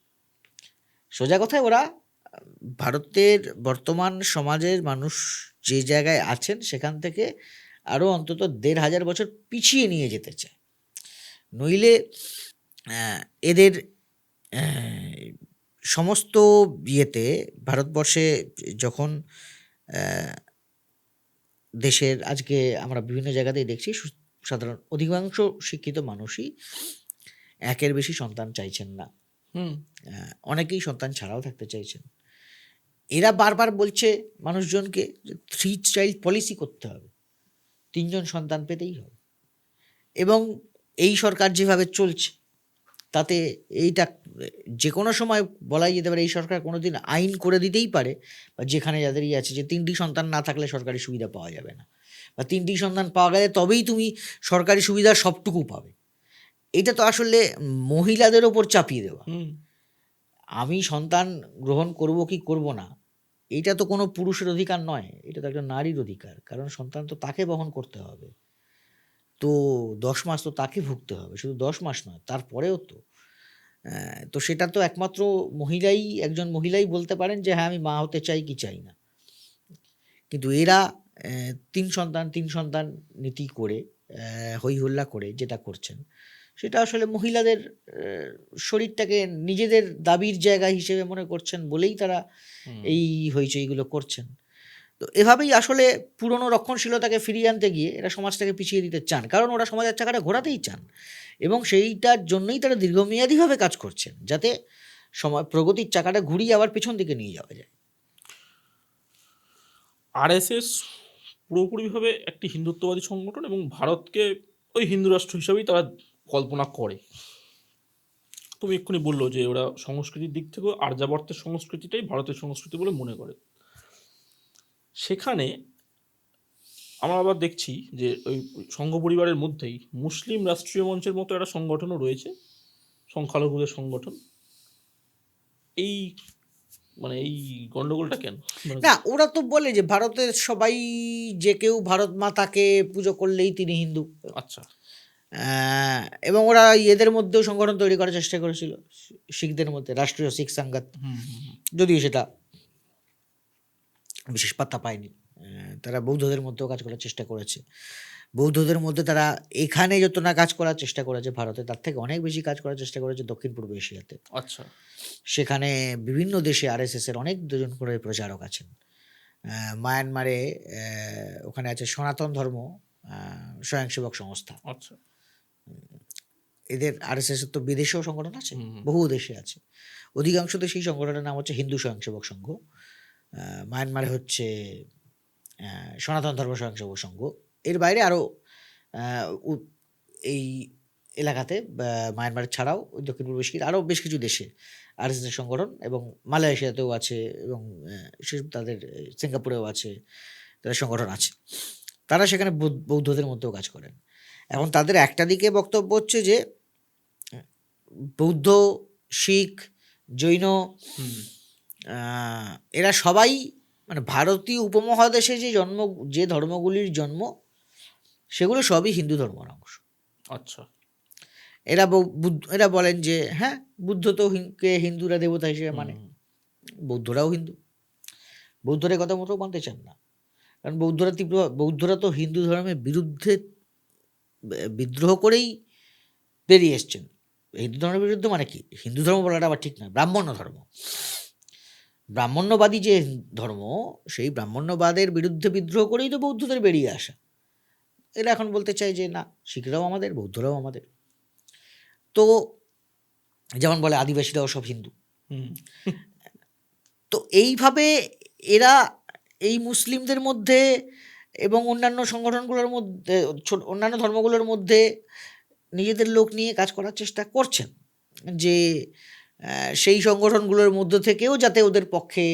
সোজা কথায় ওরা ভারতের বর্তমান সমাজের মানুষ যে জায়গায় আছেন সেখান থেকে আরও অন্তত 1500 বছর পিছিয়ে নিয়ে যেতে চায়। নইলে এদের সমস্ত ইয়েতে ভারতবর্ষে যখন দেশের আজকে আমরা বিভিন্ন জায়গাতেই দেখছি সাধারণ অধিকাংশ শিক্ষিত মানুষই একের বেশি সন্তান চাইছেন না, হুম অনেকেই সন্তান ছাড়াও থাকতে চাইছেন। এরা বারবার বলছে মানুষজনকে যে 3 চাইল্ড পলিসি করতে হবে, 3 জন সন্তান পেতেই হবে। এবং এই সরকার যেভাবে চলছে তাতে এইটা যে কোনো সময় বলাই যেতে পারে এই সরকার কোনো দিন আইন করে দিতেই পারে, বা যেখানে যাদেরই আছে যে 3টি সন্তান না থাকলে সরকারি সুবিধা পাওয়া যাবে না, বা 3টি সন্তান পাওয়া গেলে তবেই তুমি সরকারি সুবিধা সবটুকু পাবে। এটা তো আসলে মহিলাদের ওপর চাপিয়ে দেওয়া। হুম আমি সন্তান গ্রহণ করব কি করব না, এটা তো কোনো পুরুষের অধিকার নয়, এটা তো একটা নারীর অধিকার। কারণ সন্তান তো তাকে বহন করতে হবে, তো 10 মাস তো তাকে ভুগতে হবে, শুধু 10 মাস নয়, তারপরেও তো। তো সেটা তো একমাত্র একজন মহিলাই বলতে পারেন যে হ্যাঁ আমি মা হতে চাই কি চাই না। কিন্তু এরা 3 সন্তান নীতি করে হই হল্লা করে যেটা করছেন, সেটা আসলে মহিলাদের শরীরটাকে নিজেদের দাবির জায়গা হিসেবে মনে করছেন বলেই তারা হুম। এই হইচইগুলো করছেন। তো এভাবেই আসলে পুরনো রক্ষণশীলতাকে ফিরিয়ে আনতে গিয়ে এরা সমাজটাকে পিছিয়ে দিতে চান, কারণ ওরা সমাজের চাকাটা ঘোরাতেই চান, এবং সেইটার জন্যই তারা দীর্ঘমেয়াদীভাবে কাজ করছেন, যাতে প্রগতির চাকাটা ঘুরিয়ে আবার পেছন দিকে নিয়ে যাওয়া যায়। আরএসএস পুরোপুরিভাবে একটি হিন্দুত্ববাদী সংগঠন এবং ভারতকে ওই হিন্দু রাষ্ট্র হিসাবেই তারা কল্পনা করে। তুমি এক্ষুনি বললো যে ওরা সংস্কৃতির দিক থেকেও আর্যাবর্তের সংস্কৃতিটাই ভারতের সংস্কৃতি বলে মনে করে। সেখানে আমরা আবার দেখছি যে ওই সংঘ পরিবারের মধ্যেই মুসলিম রাষ্ট্রীয় মঞ্চের মতো একটা সংগঠনও রয়েছে, সংখ্যালঘুদের সংগঠন। এই এই গন্ডগোলটা কেন? না, ওরা তো বলে যে ভারতের সবাই, যে কেউ ভারত মাতাকে পুজো করলেই তিনি হিন্দু। আচ্ছা। এবং ওরা এদের মধ্যেও সংগঠন তৈরি করার চেষ্টা করেছিল, শিখদের মধ্যে রাষ্ট্রীয় শিখ সংঘাত, যদিও সেটা বিশেষ পাত্তা পায়নি। তারা বৌদ্ধদের মধ্যেও কাজ করার চেষ্টা করেছে। বৌদ্ধদের মধ্যে তারা এখানে যত না কাজ করার চেষ্টা করেছে ভারতে, তার থেকে অনেক বেশি কাজ করার চেষ্টা করেছে দক্ষিণ পূর্ব এশিয়াতে। আচ্ছা। সেখানে বিভিন্ন দেশে RSS এর অনেক দুজন করে প্রচারক আছেন। মায়ানমারে ওখানে আছে সনাতন ধর্ম স্বয়ংসেবক সংস্থা। আচ্ছা। এদের RSS এর তো বিদেশেও সংগঠন আছে, বহু দেশে আছে। অধিকাংশ দেশে এই সংগঠনের নাম হচ্ছে হিন্দু স্বয়ংসেবক সংঘ। মায়ানমারে হচ্ছে সনাতন ধর্ম স্বয়ংসেবক সংঘ। এর বাইরে আরও এই এলাকাতে মায়ানমার ছাড়াও দক্ষিণ পূর্ব এশিয়ার আরও বেশ কিছু দেশে RSS এর সংগঠন, এবং মালয়েশিয়াতেও আছে, এবং তাদের সিঙ্গাপুরেও আছে, তাদের সংগঠন আছে। তারা সেখানে বৌদ্ধদের মধ্যেও কাজ করেন। এখন তাদের একটা দিকে বক্তব্য হচ্ছে যে বৌদ্ধ, শিখ, জৈন, এরা সবাই ভারতীয় উপমহাদেশে যে ধর্মগুলির জন্ম সেগুলো সবই হিন্দু ধর্মের অংশ। আচ্ছা। এরা বলেন যে হ্যাঁ, বুদ্ধ তো হিন্দুরা দেবতা হিসেবে মানে, বৌদ্ধরাও হিন্দু। বৌদ্ধরা কথা মতো মানতে চান না, কারণ বৌদ্ধরা তো হিন্দু ধর্মের বিরুদ্ধে বিদ্রোহ করেই বেরিয়ে এসছেন। হিন্দু ধর্মের বিরুদ্ধে মানে কি, হিন্দু ধর্ম বলাটা আবার ঠিক নয়, ব্রাহ্মণ্য ধর্ম, ব্রাহ্মণ্যবাদী যে ধর্ম, সেই ব্রাহ্মণ্যবাদের বিরুদ্ধে বিদ্রোহ করেই তো বৌদ্ধদের বেরিয়ে আসা। এরা এখন বলতে চায় যে না, শিখরাও আমাদের, বৌদ্ধরাও আমাদের। তো যেমন বলে আদিবাসীরাও সব হিন্দু, হুম, তো এইভাবে এরা এই মুসলিমদের মধ্যে এবং অন্যান্য সংগঠনগুলোর মধ্যে, অন্যান্য ধর্মগুলোর মধ্যে নিজেদের লোক নিয়ে কাজ করার চেষ্টা করছেন, যে সেই সংগঠনগুলোর মধ্য থেকেও যাতে ওদের পক্ষে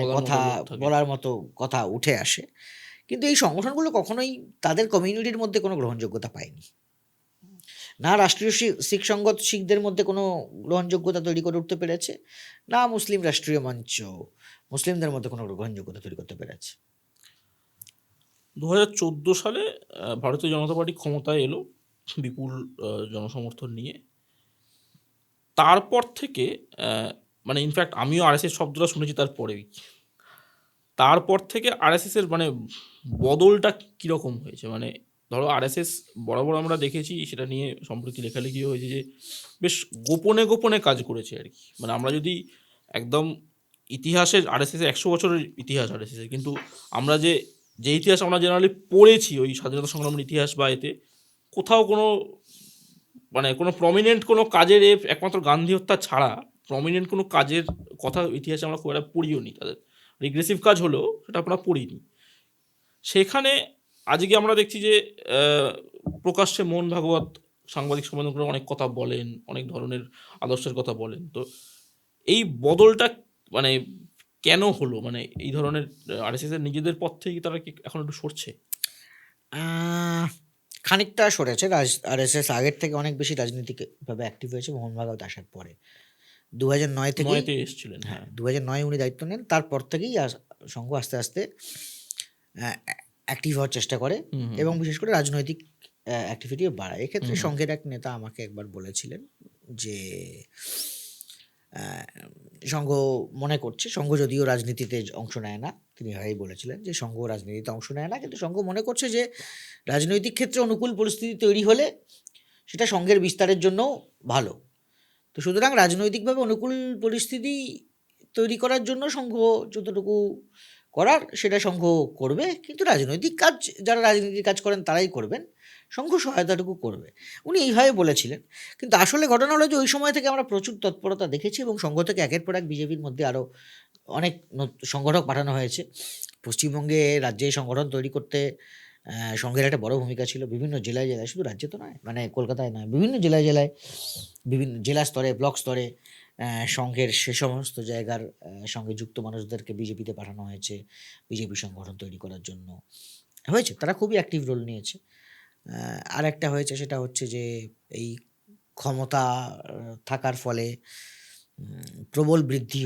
বলার মতো কথা লোক থাকে। বলার মতো কথা উঠে আসে। কিন্তু এই সংগঠনগুলো কখনোই তাদের কমিউনিটির মধ্যে কোনো গ্রহণযোগ্যতা পায়নি। না রাষ্ট্রীয় শিখ সংগত শিখদের মধ্যে কোনো গ্রহণযোগ্যতা তৈরি করে উঠতে পেরেছে, না মুসলিম রাষ্ট্রীয় মঞ্চ মুসলিমদের মধ্যে কোনো গ্রহণযোগ্যতা তৈরি করতে পেরেছে। 2014 সালে ভারতীয় জনতা পার্টি ক্ষমতায় এলো বিপুল জনসমর্থন নিয়ে। তারপর থেকে মানে ইনফ্যাক্ট আমিও আরএসএস শব্দটা শুনেছি তারপরেই। তারপর থেকে আরএসএসের মানে বদলটা কীরকম হয়েছে? মানে ধরো আরএসএস বরাবর আমরা দেখেছি, সেটা নিয়ে সম্প্রতি লেখালেখিও হয়েছে, যে বেশ গোপনে গোপনে কাজ করেছে আর কি। মানে আমরা যদি একদম ইতিহাসের, আরএসএসের 100 বছরের ইতিহাস আরএসএসের, কিন্তু আমরা যে ইতিহাস আমরা জেনারেলি পড়েছি ওই স্বাধীনতা সংগ্রামের ইতিহাস বা এতে, কোথাও কোনো মানে কোনো প্রমিনেন্ট কোনো কাজের একমাত্র গান্ধী হত্যা ছাড়া প্রমিনেন্ট কোনো কাজের কথা ইতিহাসে আমরা খুব একটা পড়িও নি। তাদের রিগ্রেসিভ কাজ হলো, সেটা আমরা পড়িনি। সেখানে আজকে আমরা দেখছি যে প্রকাশ্যে মোহন ভাগবত সাংবাদিক সম্মেলন করে অনেক কথা বলেন, অনেক ধরনের আদর্শের কথা বলেন। তো এই বদলটা মানে কেন হলো? মানে এই ধরনের আরএসএসের নিজেদের পথ থেকে তারা কি এখন একটু সরছে? খানিকটা সরেছে। আরএসএস আগের থেকে অনেক বেশি রাজনৈতিকভাবে অ্যাক্টিভ হয়েছে মোহন ভাগবত আসার পরে। 2009 থেকেই, 9তে এসেছিলেন। হ্যাঁ 2009 উনি দায়িত্ব নেন। তারপর থেকেই সংঘ আস্তে আস্তে অ্যাক্টিভ হওয়ার চেষ্টা করে এবং বিশেষ করে রাজনৈতিক অ্যাক্টিভিটিও বাড়ায়। এক্ষেত্রে সংঘের এক নেতা আমাকে একবার বলেছিলেন যে সংঘ মনে করছে, সংঘ যদিও রাজনীতিতে অংশ নেয় না, তিনি ভাই বলেছিলেন যে সংঘ রাজনীতিতে অংশ নেয় না, কিন্তু সংঘ মনে করছে যে রাজনৈতিক ক্ষেত্রে অনুকূল পরিস্থিতি তৈরি হলে সেটা সংঘের বিস্তারের জন্য ভালো। তো সুতরাং রাজনৈতিকভাবে অনুকূল পরিস্থিতি তৈরি করার জন্য সংঘ যতটুকু করার সেটা সংঘ করবে, কিন্তু রাজনৈতিক কাজ যারা রাজনীতির কাজ করেন তারাই করবেন, সংঘ সহায়তাটুকু করবে। উনি এইভাবে বলেছিলেন। কিন্তু আসলে ঘটনা হলো যে ওই সময় থেকে আমরা প্রচুর তৎপরতা দেখেছি এবং সংঘ থেকে একের পর এক বিজেপির মধ্যে আরও অনেক সংগঠক পাঠানো হয়েছে। পশ্চিমবঙ্গে রাজ্যে সংগঠন তৈরি করতে সংঘের একটা বড় ভূমিকা ছিল। বিভিন্ন জেলায় জেলায়, শুধু রাজ্যে তো নয়, মানে কলকাতায় নয়, বিভিন্ন জেলায় জেলায়, বিভিন্ন জেলা স্তরে, ব্লক স্তরে সংঘের সে সমস্ত জায়গার সঙ্গে যুক্ত মানুষদেরকে বিজেপিতে পাঠানো হয়েছে বিজেপি সংগঠন তৈরি করার জন্য। হয়েছে, তারা খুবই অ্যাক্টিভ রোল নিয়েছে। আর একটা হয়েছে, সেটা হচ্ছে যে এই ক্ষমতা থাকার ফলে প্রবল বৃদ্ধি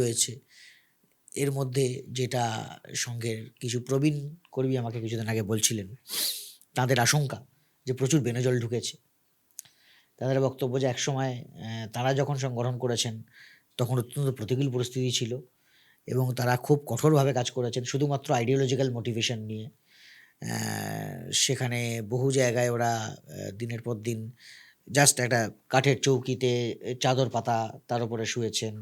হয়েছে। এর মধ্যে যেটা সংঘের কিছু প্রবীণ কর্মী আমাকে কিছুদিন আগে বলছিলেন, তাদের আশঙ্কা যে প্রচুর বেনজল ঢুকেছে। তাদের বক্তব্য যে একসময় তারা যখন সংগঠন করেছেন তখন অত্যন্ত প্রতিকূল পরিস্থিতি ছিল এবং তারা খুব কঠোরভাবে কাজ করেছেন শুধুমাত্র আইডিওলজিক্যাল মোটিভেশন নিয়ে। সেখানে বহু জায়গায় ওরা দিনের পর দিন জাস্ট একটা কাঠের চৌকিতে চাদর পাতা তার উপরে শুয়েছেন,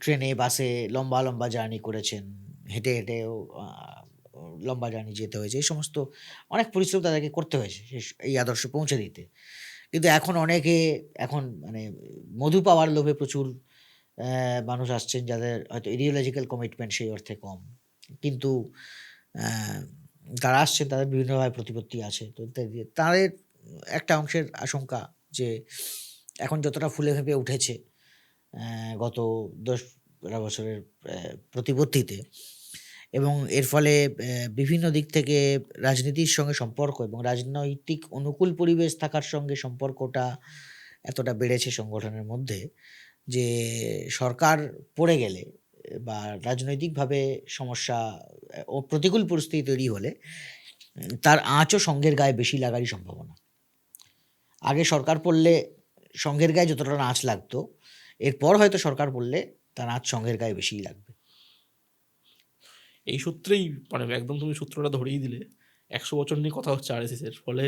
ট্রেনে বাসে লম্বা লম্বা জার্নি করেছেন, হেঁটে হেঁটেও লম্বা জার্নি যেতে হয়েছে। এই সমস্ত অনেক পরিশ্রম তাদেরকে করতে হয়েছে এই আদর্শ পৌঁছে দিতে। কিন্তু এখন মানে মধু পাওয়ার লোভে প্রচুর মানুষ আসছেন যাদের হয়তো ইডিওলজিক্যাল কমিটমেন্ট সেই অর্থে কম, কিন্তু তারা আসছেন, তাদের বিভিন্নভাবে প্রতিপত্তি আছে। তো তাদের একটা অংশের আশঙ্কা যে এখন যতটা ফুলে ফেঁপে উঠেছে গত 10-12 বছরের প্রতিপত্তিতে, এবং এর ফলে বিভিন্ন দিক থেকে রাজনীতির সঙ্গে সম্পর্ক এবং রাজনৈতিক অনুকূল পরিবেশ থাকার সঙ্গে সম্পর্কটা এতটা বেড়েছে সংগঠনের মধ্যে যে সরকার পড়ে গেলে বা রাজনৈতিকভাবে সমস্যা ও প্রতিকূল পরিস্থিতি তৈরি হলে তার আঁচও সংঘের গায়ে বেশি লাগারই সম্ভাবনা। আগে সরকার পড়লে সংঘের গায়ে যতটা আঁচ লাগতো, এরপর হয়তো সরকার পড়লে তার আঁচ সংঘের গায়ে বেশিই লাগবে। এই সূত্রেই মানে একদম তুমি সূত্রটা ধরেই দিলে। 100 বছর নিয়ে কথা হচ্ছে আরএসএসের, ফলে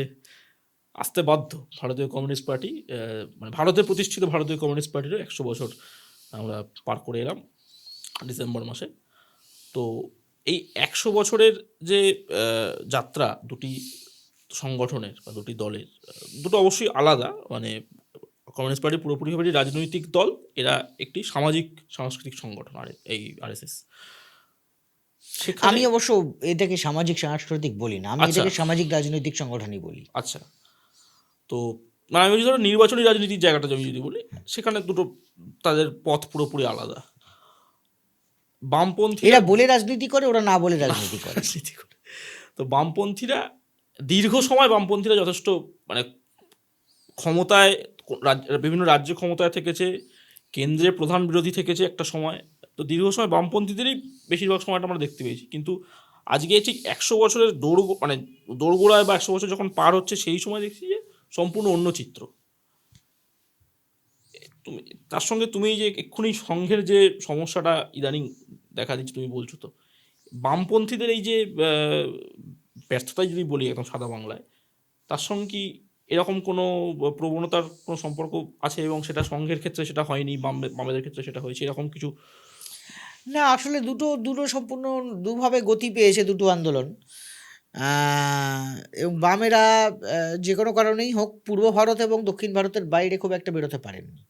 আসতে বাধ্য ভারতীয় কমিউনিস্ট পার্টি, মানে ভারতে প্রতিষ্ঠিত ভারতীয় কমিউনিস্ট পার্টিরও 100 বছর আমরা পার করে এলাম ডিসেম্বর মাসে। তো এই 100 বছরের যে যাত্রা, দুটি সংগঠনের বা দুটি দলের দুটো অবশ্যই আলাদা, মানে কমিউনিস্ট পার্টি পুরোপুরিভাবে রাজনৈতিক দল, এরা একটি সামাজিক সাংস্কৃতিক সংগঠন আর এই আরএসএস। সেখানে আমি অবশ্য এটাকে সামাজিক সাংস্কৃতিক বলি না, আমি আচ্ছা এটাকে সামাজিক রাজনৈতিক সংগঠনই বলি। আচ্ছা, তো মানে আমি যদি ধরো নির্বাচনী রাজনীতির জায়গাটা আমি যদি বলি, সেখানে দুটো তাদের পথ পুরোপুরি আলাদা। বামপন্থীরা এরা বলে রাজনীতি করে, ওরা না বলে রাজনীতি করে। রাজনীতি করে। তো বামপন্থীরা দীর্ঘ সময় বামপন্থীরা যথেষ্ট মানে ক্ষমতায়, বিভিন্ন রাজ্যে ক্ষমতায় থেকেছে, কেন্দ্রে প্রধান বিরোধী থেকেছে একটা সময়। তো দীর্ঘ সময় বামপন্থীদেরই বেশিরভাগ সময়টা আমরা দেখতে পেয়েছি। কিন্তু আজকে ঠিক 100 বছরের মানে দোরগোড়ায় বা 100 বছর যখন পার হচ্ছে, সেই সময় দেখছি যে সম্পূর্ণ অন্য চিত্র। তুমি তার সঙ্গে তুমি যে এক্ষুনি সংঘের যে সমস্যাটা ইদানিং দেখা দিচ্ছে তুমি বলছো, তো বামপন্থীদের এই যে ব্যর্থতাই যদি বলি একদম সাদা বাংলায়, তার সঙ্গে কি এরকম কোনো প্রবণতার কোনো সম্পর্ক আছে, এবং সেটা সংঘের ক্ষেত্রে সেটা হয়নি, বামেদের ক্ষেত্রে সেটা হয়েছে, এরকম কিছু? না, আসলে দুটো দুটো সম্পূর্ণ দুভাবে গতি পেয়েছে দুটো আন্দোলন। আহ, এবং বামেরা যে কোনো কারণেই হোক পূর্ব ভারত এবং দক্ষিণ ভারতের বাইরে খুব একটা বেরোতে পারেননি।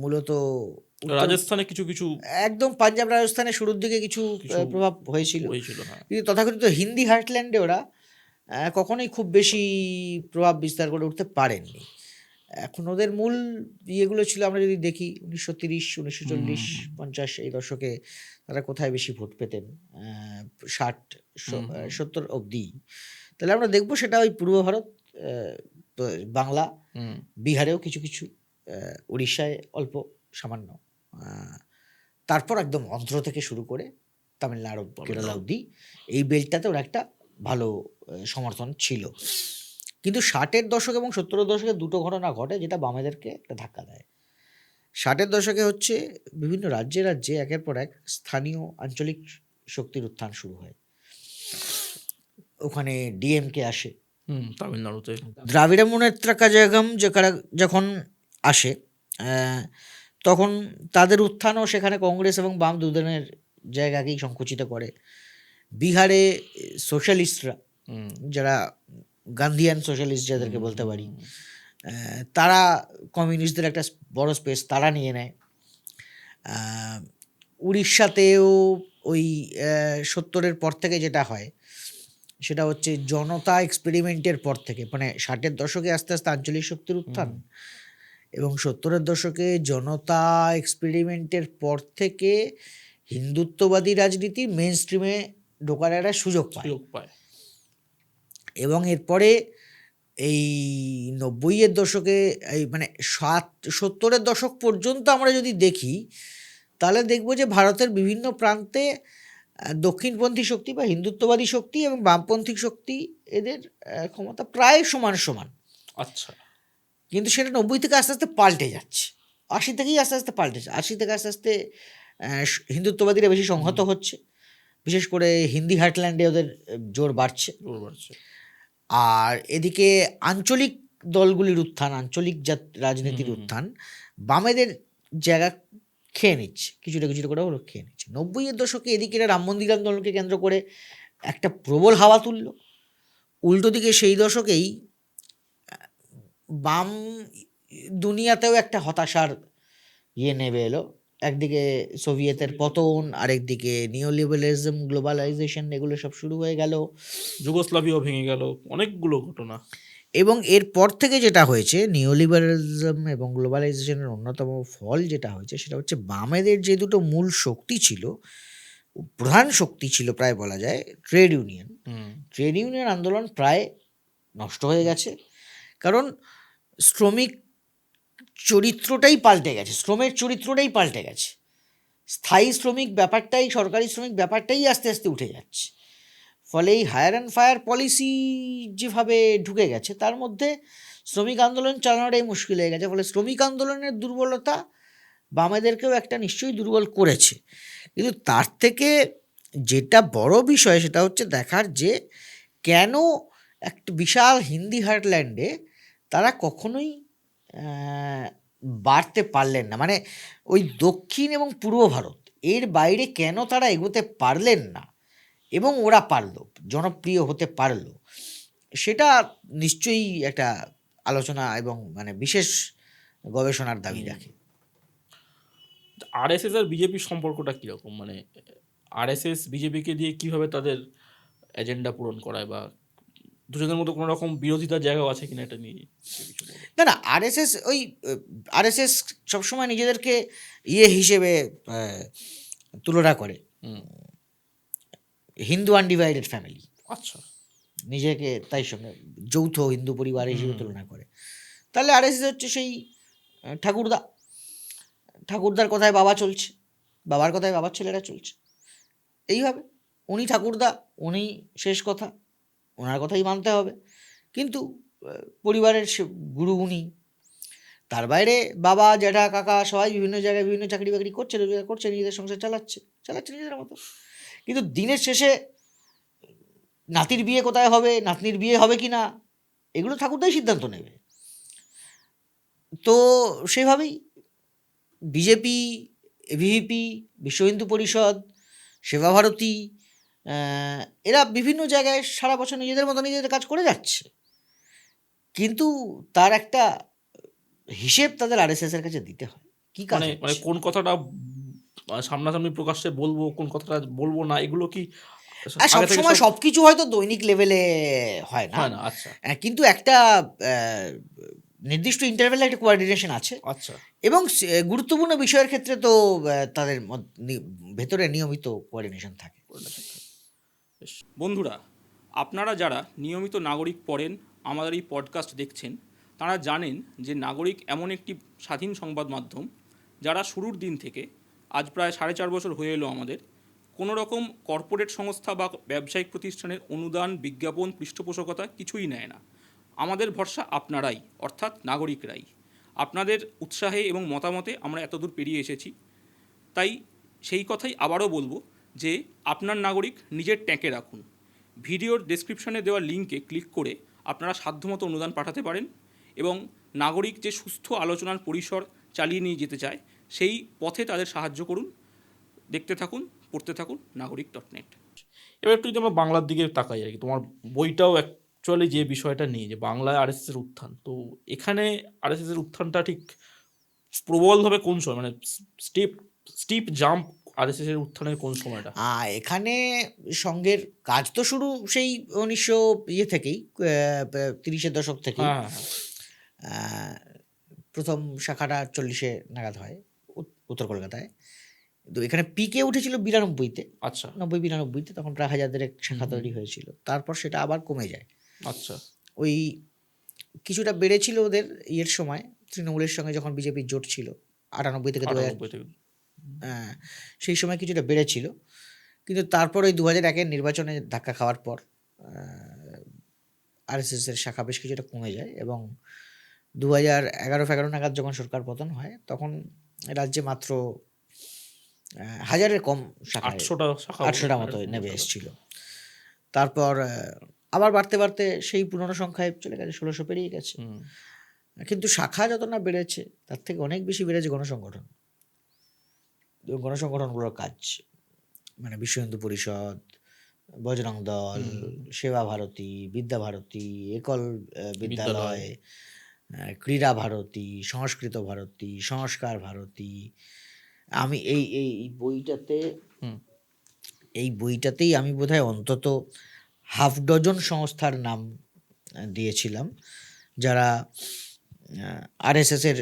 মূলত রাজস্থানে কিছু কিছু একদম পাঞ্জাব রাজস্থানে শুরুর দিকে কিছু কিছু প্রভাব হয়েছিল, হয়েছিল, হ্যাঁ। কিন্তু তথাকথিত হিন্দি হার্টল্যান্ডে ওরা কখনোই খুব বেশি প্রভাব বিস্তার করে উঠতে পারেননি। এখন ওদের মূল ইয়েগুলো ছিল, আমরা যদি দেখি 1930, 1940, 50 এই দশকে তারা কোথায় বেশি ভোট পেতেন, 60, 70 অবধি, তাহলে আমরা দেখবো সেটা ওই পূর্ব ভারত, বাংলা, বিহারেও কিছু কিছু, উড়িষ্যায় অল্প সামান্য, তারপর একদম অন্ধ্র থেকে শুরু করে তামিলনাড়ু, কেরালা অবধি এই বেল্টটাতে ওরা একটা ভালো সমর্থন ছিল। কিন্তু 60-এর দশক এবং 70-এর দশকে দুটো ঘটনা ঘটে যেটা বামেদেরকে একটা ধাক্কা দেয়। 60-এর দশকে হচ্ছে বিভিন্ন রাজ্যে রাজ্যে একের পর এক স্থানীয় আঞ্চলিক শক্তির উত্থান শুরু হয়। ওখানে ডিএমকে আসে, তামিলনাড়ুতে দ্রাবিড় মুনেত্রা কাঝাগম যখন আসে, তখন তাদের উত্থানও সেখানে কংগ্রেস এবং বাম দুজনের জায়গাকেই সংকুচিত করে। বিহারে সোশ্যালিস্টরা, যারা গান্ধিয়ান সোশ্যালিস্ট যাদেরকে বলতে পারি, তারা কমিউনিস্টদের একটা বড় স্পেস তারা নিয়ে নেয়। উড়িষ্যাতেও ওই 70-এর পর থেকে যেটা হয় সেটা হচ্ছে জনতা এক্সপেরিমেন্টের পর থেকে, মানে 60-এর দশকে আস্তে আস্তে আঞ্চলিক শক্তির উত্থান এবং 70-এর দশকে জনতা এক্সপেরিমেন্টের পর থেকে হিন্দুত্ববাদী রাজনীতি মেইন স্ট্রিমে ঢোকার একটা সুযোগ পায়। এবং এরপরে এই 90-এর দশকে, এই মানে 70-এর দশক পর্যন্ত আমরা যদি দেখি, তাহলে দেখবো যে ভারতের বিভিন্ন প্রান্তে দক্ষিণপন্থী শক্তি বা হিন্দুত্ববাদী শক্তি এবং বামপন্থী শক্তি এদের ক্ষমতা প্রায় সমান সমান। আচ্ছা, কিন্তু সেটা 90 থেকে আস্তে আস্তে পাল্টে যাচ্ছে, 80 থেকেই আস্তে আস্তে পাল্টেছে। 80 থেকে আস্তে আস্তে হিন্দুত্ববাদীরা বেশি সংহত হচ্ছে, বিশেষ করে হিন্দি হার্টল্যান্ডে ওদের জোর বাড়ছে। আর এদিকে আঞ্চলিক দলগুলির উত্থান, আঞ্চলিক রাজনীতির উত্থান বামেদের জায়গা খেয়ে নিচ্ছে, কিছুটা কিছুটা করে ওরা খেয়ে নিচ্ছে। 90-এর দশকে এদিকে রাম মন্দির আন্দোলনকে কেন্দ্র করে একটা প্রবল হাওয়া তুলল। উল্টো দিকে সেই দশকেই বাম দুনিয়াতেও একটা হতাশার নেমে এলো। একদিকে সোভিয়েতের পতন, আরেকদিকে নিওলিবারালিজম, গ্লোবালাইজেশন, এগুলো সব শুরু হয়ে গেল, যুগোস্লাভিয়াও ভেঙে গেল, অনেকগুলো ঘটনা। এবং এরপর থেকে যেটা হয়েছে, নিওলিবারালিজম এবং গ্লোবালাইজেশনের অন্যতম ফল যেটা হয়েছে সেটা হচ্ছে বামেদের যে দুটো মূল শক্তি ছিল, প্রধান শক্তি ছিল প্রায় বলা যায় ট্রেড ইউনিয়ন আন্দোলন প্রায় নষ্ট হয়ে গেছে। কারণ শ্রমিক চরিত্রটাই পাল্টে গেছে, শ্রমের চরিত্রটাই পাল্টে গেছে। স্থায়ী শ্রমিক ব্যাপারটাই, সরকারি শ্রমিক ব্যাপারটাই আস্তে আস্তে উঠে যাচ্ছে। ফলে এই হায়ার অ্যান্ড ফায়ার পলিসি যেভাবে ঢুকে গেছে, তার মধ্যে শ্রমিক আন্দোলন চালানোটাই মুশকিল হয়ে গেছে। ফলে শ্রমিক আন্দোলনের দুর্বলতা বামেদেরকেও একটা নিশ্চয়ই দুর্বল করেছে। কিন্তু তার থেকে যেটা বড় বিষয় সেটা হচ্ছে দেখার যে কেন একটা বিশাল হিন্দি হার্টল্যান্ডে তারা কখনোই বাড়তে পারলেন না, মানে ওই দক্ষিণ এবং পূর্ব ভারত এর বাইরে কেন তারা এগোতে পারলেন না, এবং ওরা পারলো, জনপ্রিয় হতে পারলো, সেটা নিশ্চয়ই একটা আলোচনা এবং মানে বিশেষ গবেষণার দাবি রাখে। আরএসএস আর বিজেপির সম্পর্কটা কীরকম, মানে আরএসএস বিজেপিকে দিয়ে কীভাবে তাদের এজেন্ডা পূরণ করায়, বা দুজনের মধ্যে কোনো রকম বিরোধিতার জায়গাও আছে কিনা এটা নিয়ে কিছু বলো। না না, আরএসএস সবসময় নিজেদেরকে হিসেবে তুলনা করে, হুম, হিন্দু আনডিভাইডেড ফ্যামিলি, আচ্ছা, নিজেকে তাই সঙ্গে যৌথ হিন্দু পরিবার হিসেবে তুলনা করে। তাহলে আরএসএস হচ্ছে সেই ঠাকুরদা, ঠাকুরদার কথায় বাবা চলছে, বাবার কথায় বাবার ছেলেরা চলছে, এইভাবে উনি ঠাকুরদা, উনি শেষ কথা, ওনার কথাই মানতে হবে। কিন্তু পরিবারের গুরু উনি, তার বাইরে বাবা জ্যাঠা কাকা সবাই বিভিন্ন জায়গায় বিভিন্ন চাকরি বাকরি করছে, রোজগার করছে, নিজেদের সংসার চালাচ্ছে নিজেদের মতো। কিন্তু দিনের শেষে নাতির বিয়ে কোথায় হবে, নাতনির বিয়ে হবে কি না, এগুলো ঠাকুরদাই সিদ্ধান্ত নেবে। তো সেভাবেই বিজেপি, এবিভিপি, বিশ্ব হিন্দু পরিষদ, সেবাভারতী, এরা বিভিন্ন জায়গায় সারা বছর নিজেদের মতো নিজেদের কাজ করে যাচ্ছে, কিন্তু তার একটা হিসেব তাদের আরএসএস এর কাছে দিতে হয়। কি কাজ মানে কোন কথাটা সামনাসামনি প্রকাশ্যে বলবো, কোন কথাটা বলবো না, এগুলো কি আগে থেকে সবসময় সবকিছু হয়তো দৈনিক লেভেলে হয় না, হয় না? আচ্ছা, কিন্তু একটা নির্দিষ্ট ইন্টারভেলে একটা কোঅর্ডিনেশন আছে, আচ্ছা, এবং গুরুত্বপূর্ণ বিষয়ের ক্ষেত্রে তো তাদের ভেতরে নিয়মিত কোঅর্ডিনেশন থাকে। বেশ। বন্ধুরা, আপনারা যারা নিয়মিত নাগরিক পড়েন, আমাদের এই পডকাস্ট দেখছেন, তারা জানেন যে নাগরিক এমন একটি স্বাধীন সংবাদ মাধ্যম যারা শুরুর দিন থেকে আজ প্রায় 4.5 বছর হয়ে এলো আমাদের, কোনো রকম কর্পোরেট সংস্থা বা ব্যবসায়িক প্রতিষ্ঠানের অনুদান, বিজ্ঞাপন, পৃষ্ঠপোষকতা কিছুই নেয় না। আমাদের ভরসা আপনারাই, অর্থাৎ নাগরিকরাই। আপনাদের উৎসাহে এবং মতামতে আমরা এতদূর পেরিয়ে এসেছি। তাই সেই কথাই আবারও বলবো যে আপনার নাগরিক নিজের ট্যাঁকে রাখুন। ভিডিওর ডেসক্রিপশনে দেওয়া লিঙ্কে ক্লিক করে আপনারা সাধ্যমতো অনুদান পাঠাতে পারেন, এবং নাগরিক যে সুস্থ আলোচনার পরিসর চালিয়ে নিয়ে যেতে চায় সেই পথে তাদের সাহায্য করুন। দেখতে থাকুন, পড়তে থাকুন nagorik.net। এবার একটু যদি আমরা বাংলার দিকে তাকাই আর কি, তোমার বইটাও অ্যাকচুয়ালি যে বিষয়টা নিয়ে, যে বাংলায় আরএসএসের উত্থান, তো এখানে আরএসএসের উত্থানটা ঠিক প্রবলভাবে কোন সময়, মানে স্টিপ জাম্প আরএসএসের উত্থানের কোন সময়টা? এখানে সঙ্ঘের কাজ তো শুরু সেই 1900 থেকেই, 30-এর দশক থেকেই। হ্যাঁ, হ্যাঁ, আহ, প্রথম শাখাটা 40-এ নাগাদ হয় উত্তর কলকাতায়। তো এখানে পিকে উঠেছিল 92-তে, আচ্ছা, 90-92-তে, তখন প্রায় হাজারদের এক শাখা তৈরি হয়েছিল। তারপর সেটা আবার কমে যায়। আচ্ছা, ওই কিছুটা বেড়েছিল ওদের সময়, তৃণমূলের সঙ্গে যখন বিজেপির জোট ছিল 98 থেকে 2000, 98 থেকে। সেই সময় কিছুটা বেড়েছিল। কিন্তু তারপর ওই 2001-এর নির্বাচনে ধাক্কা খাওয়ার পর আরএসএসের শাখা বেশ কিছুটা কমে যায়, এবং 2011-12 নাগাদ যখন সরকার পতন হয় তখন রাজ্যে মাত্র 1000-এর কম শাখা, 800টা মতো নেমে এসেছিল। তারপর আবার বাড়তে বাড়তে সেই পুরনো সংখ্যায় চলে গেছে, 1600 পেরিয়ে গেছে। কিন্তু শাখা যত না বেড়েছে তার থেকে অনেক বেশি বেড়েছে গণসংগঠন, গণসংগঠনগুলোর কাজ, মানে বিশ্ব হিন্দু পরিষদ, বজরং দল, সেবা ভারতী, বিদ্যা ভারতী, একল বিদ্যালয়, ক্রীড়া ভারতী, সংস্কৃত ভারতী, সংস্কার ভারতী। আমি এই বইটাতেই আমি বোধহয় অন্তত হাফ ডজন সংস্থার নাম দিয়েছিলাম, যারা আরএসএসের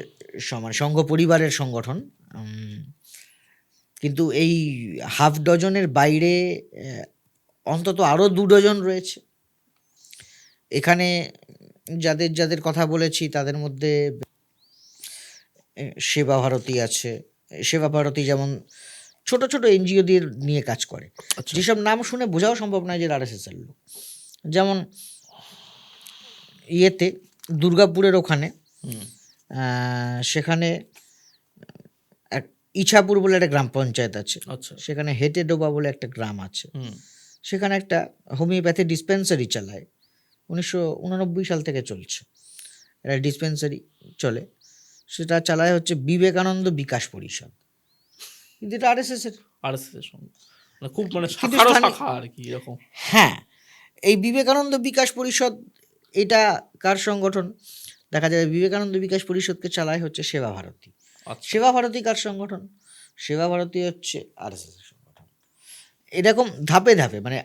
সমান সংঘ পরিবারের সংগঠন। কিন্তু এই হাফ ডজনের বাইরে অন্তত আরও 2 ডজন রয়েছে। এখানে যাদের যাদের কথা বলেছি তাদের মধ্যে সেবা ভারতী আছে। সেবা ভারতী যেমন ছোট ছোট এনজিও দিয়ে নিয়ে কাজ করে, যেসব নাম শুনে বোঝাও সম্ভব নয় যে আরএসএসের লোক। যেমন দুর্গাপুরের ওখানে, সেখানে ইছাপুর বলে একটা গ্রাম পঞ্চায়েত আছে, সেখানে হেটে ডোবা বলে একটা গ্রাম আছে, সেখানে একটা হোমিওপ্যাথি ডিসপেন্সারি চালায়। 1989 সাল থেকে চলছে, এটা ডিসপেন্সারি চলে, সেটা চালায় হচ্ছে বিবেকানন্দ বিকাশ পরিষদ, কিন্তু এটা আরএসএসের সঙ্গে। মানে খুব মানে কিন্তু শাখারও স্থানীয়- শাখা আর কি এরকম। হ্যাঁ, এই বিবেকানন্দ বিকাশ পরিষদ এটা কার সংগঠন? দেখা যায় বিবেকানন্দ বিকাশ পরিষদকে চালায় হচ্ছে সেবা ভারতী। আচ্ছা, সেবা ভারতী কার সংগঠন? সেবা ভারতী হচ্ছে আরএসএস এর সংগঠন। এরকম ধাপে ধাপে মানে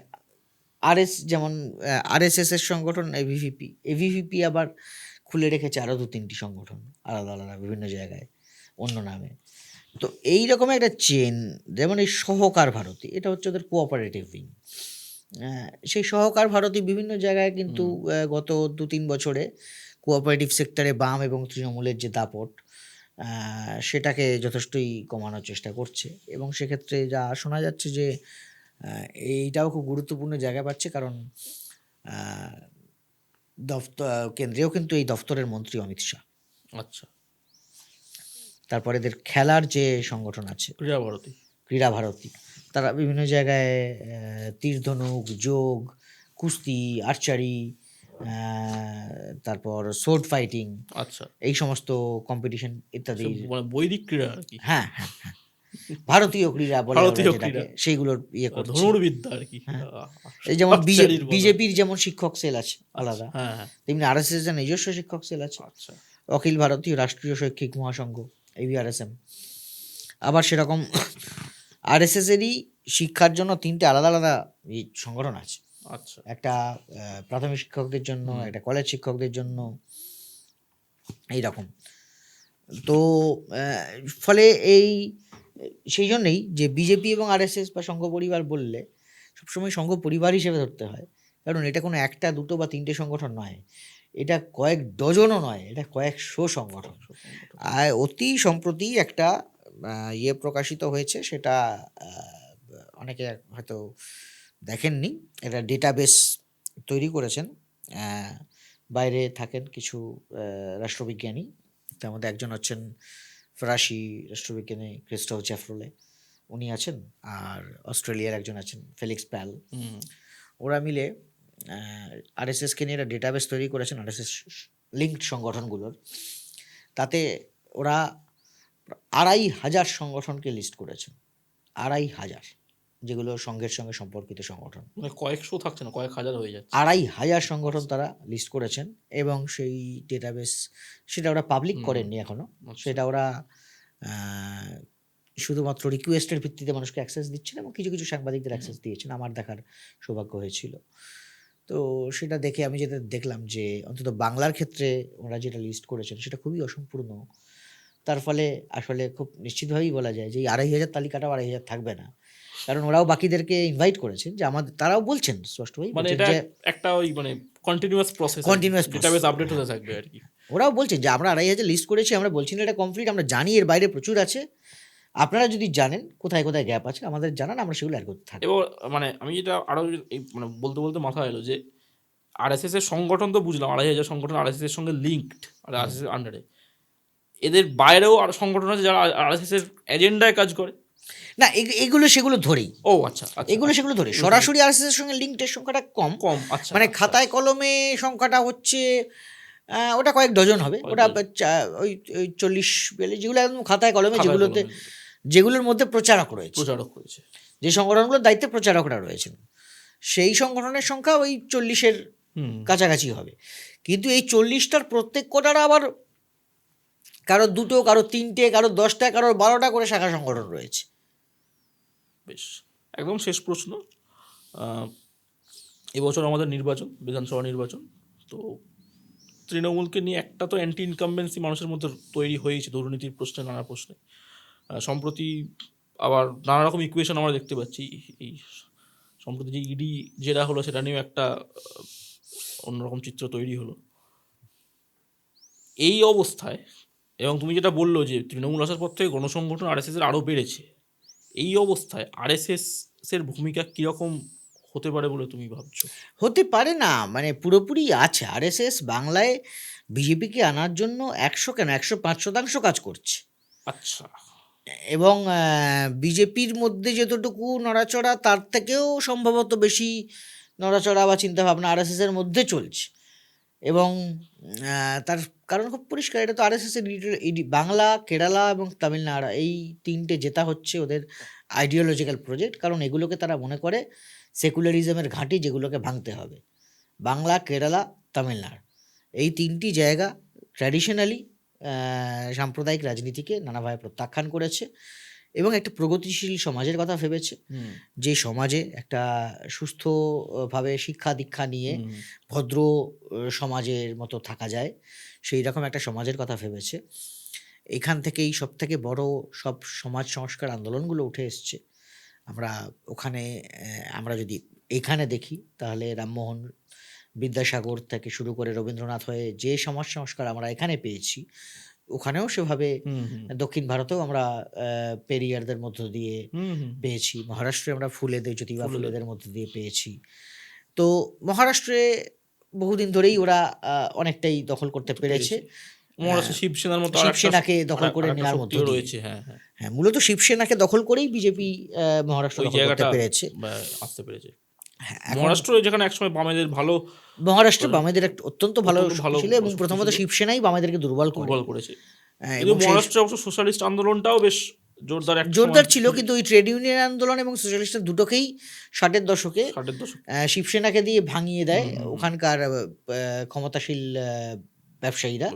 যেমন আরএসএস এর সংগঠন এভিভিপি, এভিভিপি আবার খুলে রেখেছে আরও 2-3টি সংগঠন আলাদা আলাদা বিভিন্ন জায়গায় অন্য নামে। তো এই রকম একটা চেন, যেমন এই সহকার ভারতী, এটা হচ্ছে ওদের কোঅপারেটিভ উইং। সেই সহকার ভারতী বিভিন্ন জায়গায় কিন্তু গত 2-3 বছরে কোঅপারেটিভ সেক্টরে বাম এবং তৃণমূলের যে দাপট সেটাকে যথেষ্টই কমানোর চেষ্টা করছে, এবং সেক্ষেত্রে যা শোনা যাচ্ছে যে এইটাও খুব গুরুত্বপূর্ণ জায়গা পাচ্ছে, কারণ কেন্দ্রেও কিন্তু এই দফতরের মন্ত্রী অমিত শাহ। আচ্ছা, তারপরে এদের খেলার যে সংগঠন আছে ক্রীড়া ভারতী। ক্রীড়া ভারতী, তারা বিভিন্ন জায়গায় তীর ধনুক, যোগ, কুস্তি, আর্চারি, তারপর সোর্ড ফাইটিং, আচ্ছা, এই সমস্ত কম্পিটিশন ইত্যাদি। মানে বৈদিক ক্রীড়া আর কি, হ্যাঁ হ্যাঁ হ্যাঁ, ভারতীয় ক্রীড়া বলে ওরা ভারতীয় যেটাকে, ক্রীড়া। সেইগুলোর ইয়ে করছে। ধনুর্বিদ্যা আর কি। হ্যাঁ। এই যেমন আর্চারির বদল। বিজেপির যেমন শিক্ষক সেল আছে আলাদা, হ্যাঁ হ্যাঁ, তেমনি আরএসএস এর নিজস্ব শিক্ষক সেল আছে, আচ্ছা, অখিল ভারতীয় রাষ্ট্রীয় শৈক্ষিক মহাসংঘ AVRSM। আবার সেরকম আরএসএস এরই শিক্ষার জন্য 3টে আলাদা আলাদা সংগঠন আছে। আচ্ছা, একটা প্রাথমিক শিক্ষকদের জন্য, একটা কলেজ শিক্ষকদের জন্য, এইরকম। তো ফলে সেই জন্যেই যে বিজেপি এবং আরএসএস বা সংঘ পরিবার বললে সবসময় সংঘ পরিবার হিসেবে ধরতে হয়, কারণ এটা কোনো একটা, দুটো বা 3টে সংগঠন নয়, এটা কয়েক ডজনও নয়, এটা কয়েকশো সংগঠন। আর অতি সম্প্রতি একটা ইয়ে প্রকাশিত হয়েছে, সেটা অনেকে হয়তো দেখেননি, একটা ডেটাবেস তৈরি করেছেন, বাইরে থাকেন কিছু রাষ্ট্রবিজ্ঞানী, তার মধ্যে একজন হচ্ছেন ফরাসি রাষ্ট্রবিজ্ঞানী ক্রিস্টোফ জ্যাফ্রোলে, উনি আছেন, আর অস্ট্রেলিয়ার একজন আছেন ফেলিক্স প্যাল। ওরা মিলে আরএসএসকে নিয়ে একটা ডেটাবেস তৈরি করেছেন, আরএসএস লিঙ্কড সংগঠনগুলোর। তাতে ওরা 2500 সংগঠনকে লিস্ট করেছেন, 2500, যেগুলো সংঘের সঙ্গে সম্পর্কিত সংগঠন। মানে কয়েকশো থাকছে না, কয়েক হাজার হয়ে যাচ্ছে। 2500 সংগঠন তারা লিস্ট করেছেন, এবং সেই ডেটাবেস সেটা ওরা পাবলিক করেননি এখনো, সেটা ওরা শুধুমাত্র রিকোয়েস্টের ভিত্তিতে মানুষকে অ্যাক্সেস দিচ্ছেন, এবং কিছু কিছু সাংবাদিকদের অ্যাক্সেস দিয়েছেন, আমার দেখার সৌভাগ্য হয়েছিল। তো সেটা দেখে আমি যেটা দেখলাম যে অন্তত বাংলার ক্ষেত্রে ওরা যেটা লিস্ট করেছেন সেটা খুবই অসম্পূর্ণ। তার ফলে আসলে খুব নিশ্চিতভাবেই বলা যায় যে এই 2500 তালিকাটাও 2500 থাকবে না, কারণ ওরাও বাকিদেরকে ইনভাইট করেছেন, যে তারাও বলছেন স্পষ্টভাবেই, মানে এটা একটা ওই মানে কন্টিনিউয়াস প্রসেস, ডেটাবেস আপডেট হতে থাকবে আর কি। ওরাও বলছেন যে আমরা 2500 লিস্ট করেছি, আমরা বলছি না এটা কমপ্লিট, আমরা জানি এর বাইরে প্রচুর আছে, আপনারা যদি জানেন কোথায় কোথায় গ্যাপ আছে আমাদের জানান, আমরা সেগুলো অ্যাড করতে থাকি। এবং মানে আমি যেটা আরও মানে বলতে বলতে মাথায় এলো যে আরএসএস এর সংগঠন তো বুঝলাম, 2500 সংগঠন আরএসএস এর সঙ্গে লিঙ্কড, আর আরএসএস এর আন্ডারে এদের বাইরেও আরো সংগঠন আছে যারা আরএসএস এর এজেন্ডায় কাজ করে। না, এগুলো সেগুলো ধরেই, ও আচ্ছা, এগুলো সেগুলো ধরে সরাসরি আরএসএস এর সঙ্গে লিঙ্কডের সংখ্যাটা কম। আচ্ছা, মানে খাতায় কলমে সংখ্যাটা হচ্ছে ওটা কয়েক ডজন হবে, ওটা ওই 40-42, যেগুলো একদম খাতায় কলমে, যেগুলোর মধ্যে প্রচারক রয়েছে, যে সংগঠনগুলোর দায়িত্বে প্রচারকরা রয়েছেন, সেই সংগঠনের সংখ্যা ওই 40-এর কাছাকাছি হবে। কিন্তু এই 40টার প্রত্যেক কটার আবার কারো 2টো, কারো 3টে, কারো 10টা, কারো 12টা করে শাখা সংগঠন রয়েছে। বেশ, একদম শেষ প্রশ্ন, এবছর আমাদের নির্বাচন, বিধানসভা নির্বাচন, তো তৃণমূলকে নিয়ে একটা তো অ্যান্টি ইনকামবেন্সি মানুষের মধ্যে তৈরি হয়েছে দুর্নীতির প্রশ্নে, নানা প্রশ্নে। সম্প্রতি আবার নানা রকম ইকুয়েশন আমরা দেখতে পাচ্ছি, এই সম্প্রতি যে ইডি যেটা হলো সেটা নিয়েও একটা অন্যরকম চিত্র তৈরি হলো। এই অবস্থায়, এবং তুমি যেটা বললো যে তৃণমূল আসার পর থেকে গণসংগঠন আরএসএস এর আরও বেড়েছে, এই অবস্থায় আরএসএস এর ভূমিকা কীরকম হতে পারে বলে তুমি ভাবছো? হতে পারে না, মানে পুরোপুরি আছে। আরএসএস বাংলায় বিজেপিকে আনার জন্য 105% কাজ করছে। আচ্ছা, এবং বিজেপির মধ্যে যতটুকু নড়াচড়া, তার থেকেও সম্ভবত বেশি নড়াচড়া বা চিন্তাভাবনা আরএসএসের মধ্যে চলছে। এবং তার কারণ খুব পরিষ্কার, এটা তো আরএসএসের বাংলা, কেরালা এবং তামিলনাড়ু এই তিনটে জেতা হচ্ছে ওদের আইডিওলজিক্যাল প্রজেক্ট, কারণ এগুলোকে তারা মনে করে সেকুলারিজমের ঘাঁটি, যেগুলোকে ভাঙতে হবে। বাংলা, কেরালা, তামিলনাড়ু এই তিনটি জায়গা ট্র্যাডিশনালি সাম্প্রদায়িক রাজনীতিকে নানাভাবে প্রত্যাখ্যান করেছে এবং একটা প্রগতিশীল সমাজের কথা ভেবেছে, যে সমাজে একটা সুস্থভাবে শিক্ষা দীক্ষা নিয়ে ভদ্র সমাজের মতো থাকা যায়, সেই রকম একটা সমাজের কথা ভেবেছে। এখান থেকেই সব থেকে বড় সব সমাজ সংস্কার আন্দোলনগুলো উঠে এসছে। আমরা ওখানে আমরা যদি এখানে দেখি, তাহলে রামমোহন, বিদ্যাসাগর থেকে শুরু করে রবীন্দ্রনাথ হয়ে যে সমাজ সংস্কার আমরা এখানে পেয়েছি, ওখানেও সেভাবে দক্ষিণ ভারতেও আমরা পেরিয়ারদের মধ্য দিয়ে পেয়েছি। মহারাষ্ট্রে আমরা ফুলেদের, জ্যোতিবা ফুলেদের মধ্য দিয়ে পেয়েছি। তো মহারাষ্ট্রে বহুদিন ধরেই ওরা অনেকটাই দখল করতে পেরেছে। শিবসেনার মতো শিবসেনাকে দখল করে নেওয়ার মধ্যে রয়েছে। হ্যাঁ, মূলত শিবসেনাকে দখল করেই বিজেপি মহারাষ্ট্র দখল করতে পেরেছে, আসতে পেরেছে। মহারাষ্ট্র যেখানে একসময় বামেদের ভালো, মহারাষ্ট্রে বামেদের একটা অত্যন্ত ভালো ছিল এবং প্রথমত শিবসেনাই বামেদেরকে দুর্বল করেছে। মহারাষ্ট্রে অবশ্য সোশ্যালিস্ট আন্দোলনটাও বেশ জোরদার ছিল, কিন্তু ওই ট্রেড ইউনিয়ন আন্দোলন এবং সোশ্যালিস্ট দুটোকেই 60-এর দশকে শিবসেনাকে দিয়ে ভাঙিয়ে দেয় ওখানকার ক্ষমতাশীল ব্যবসায়ীরা,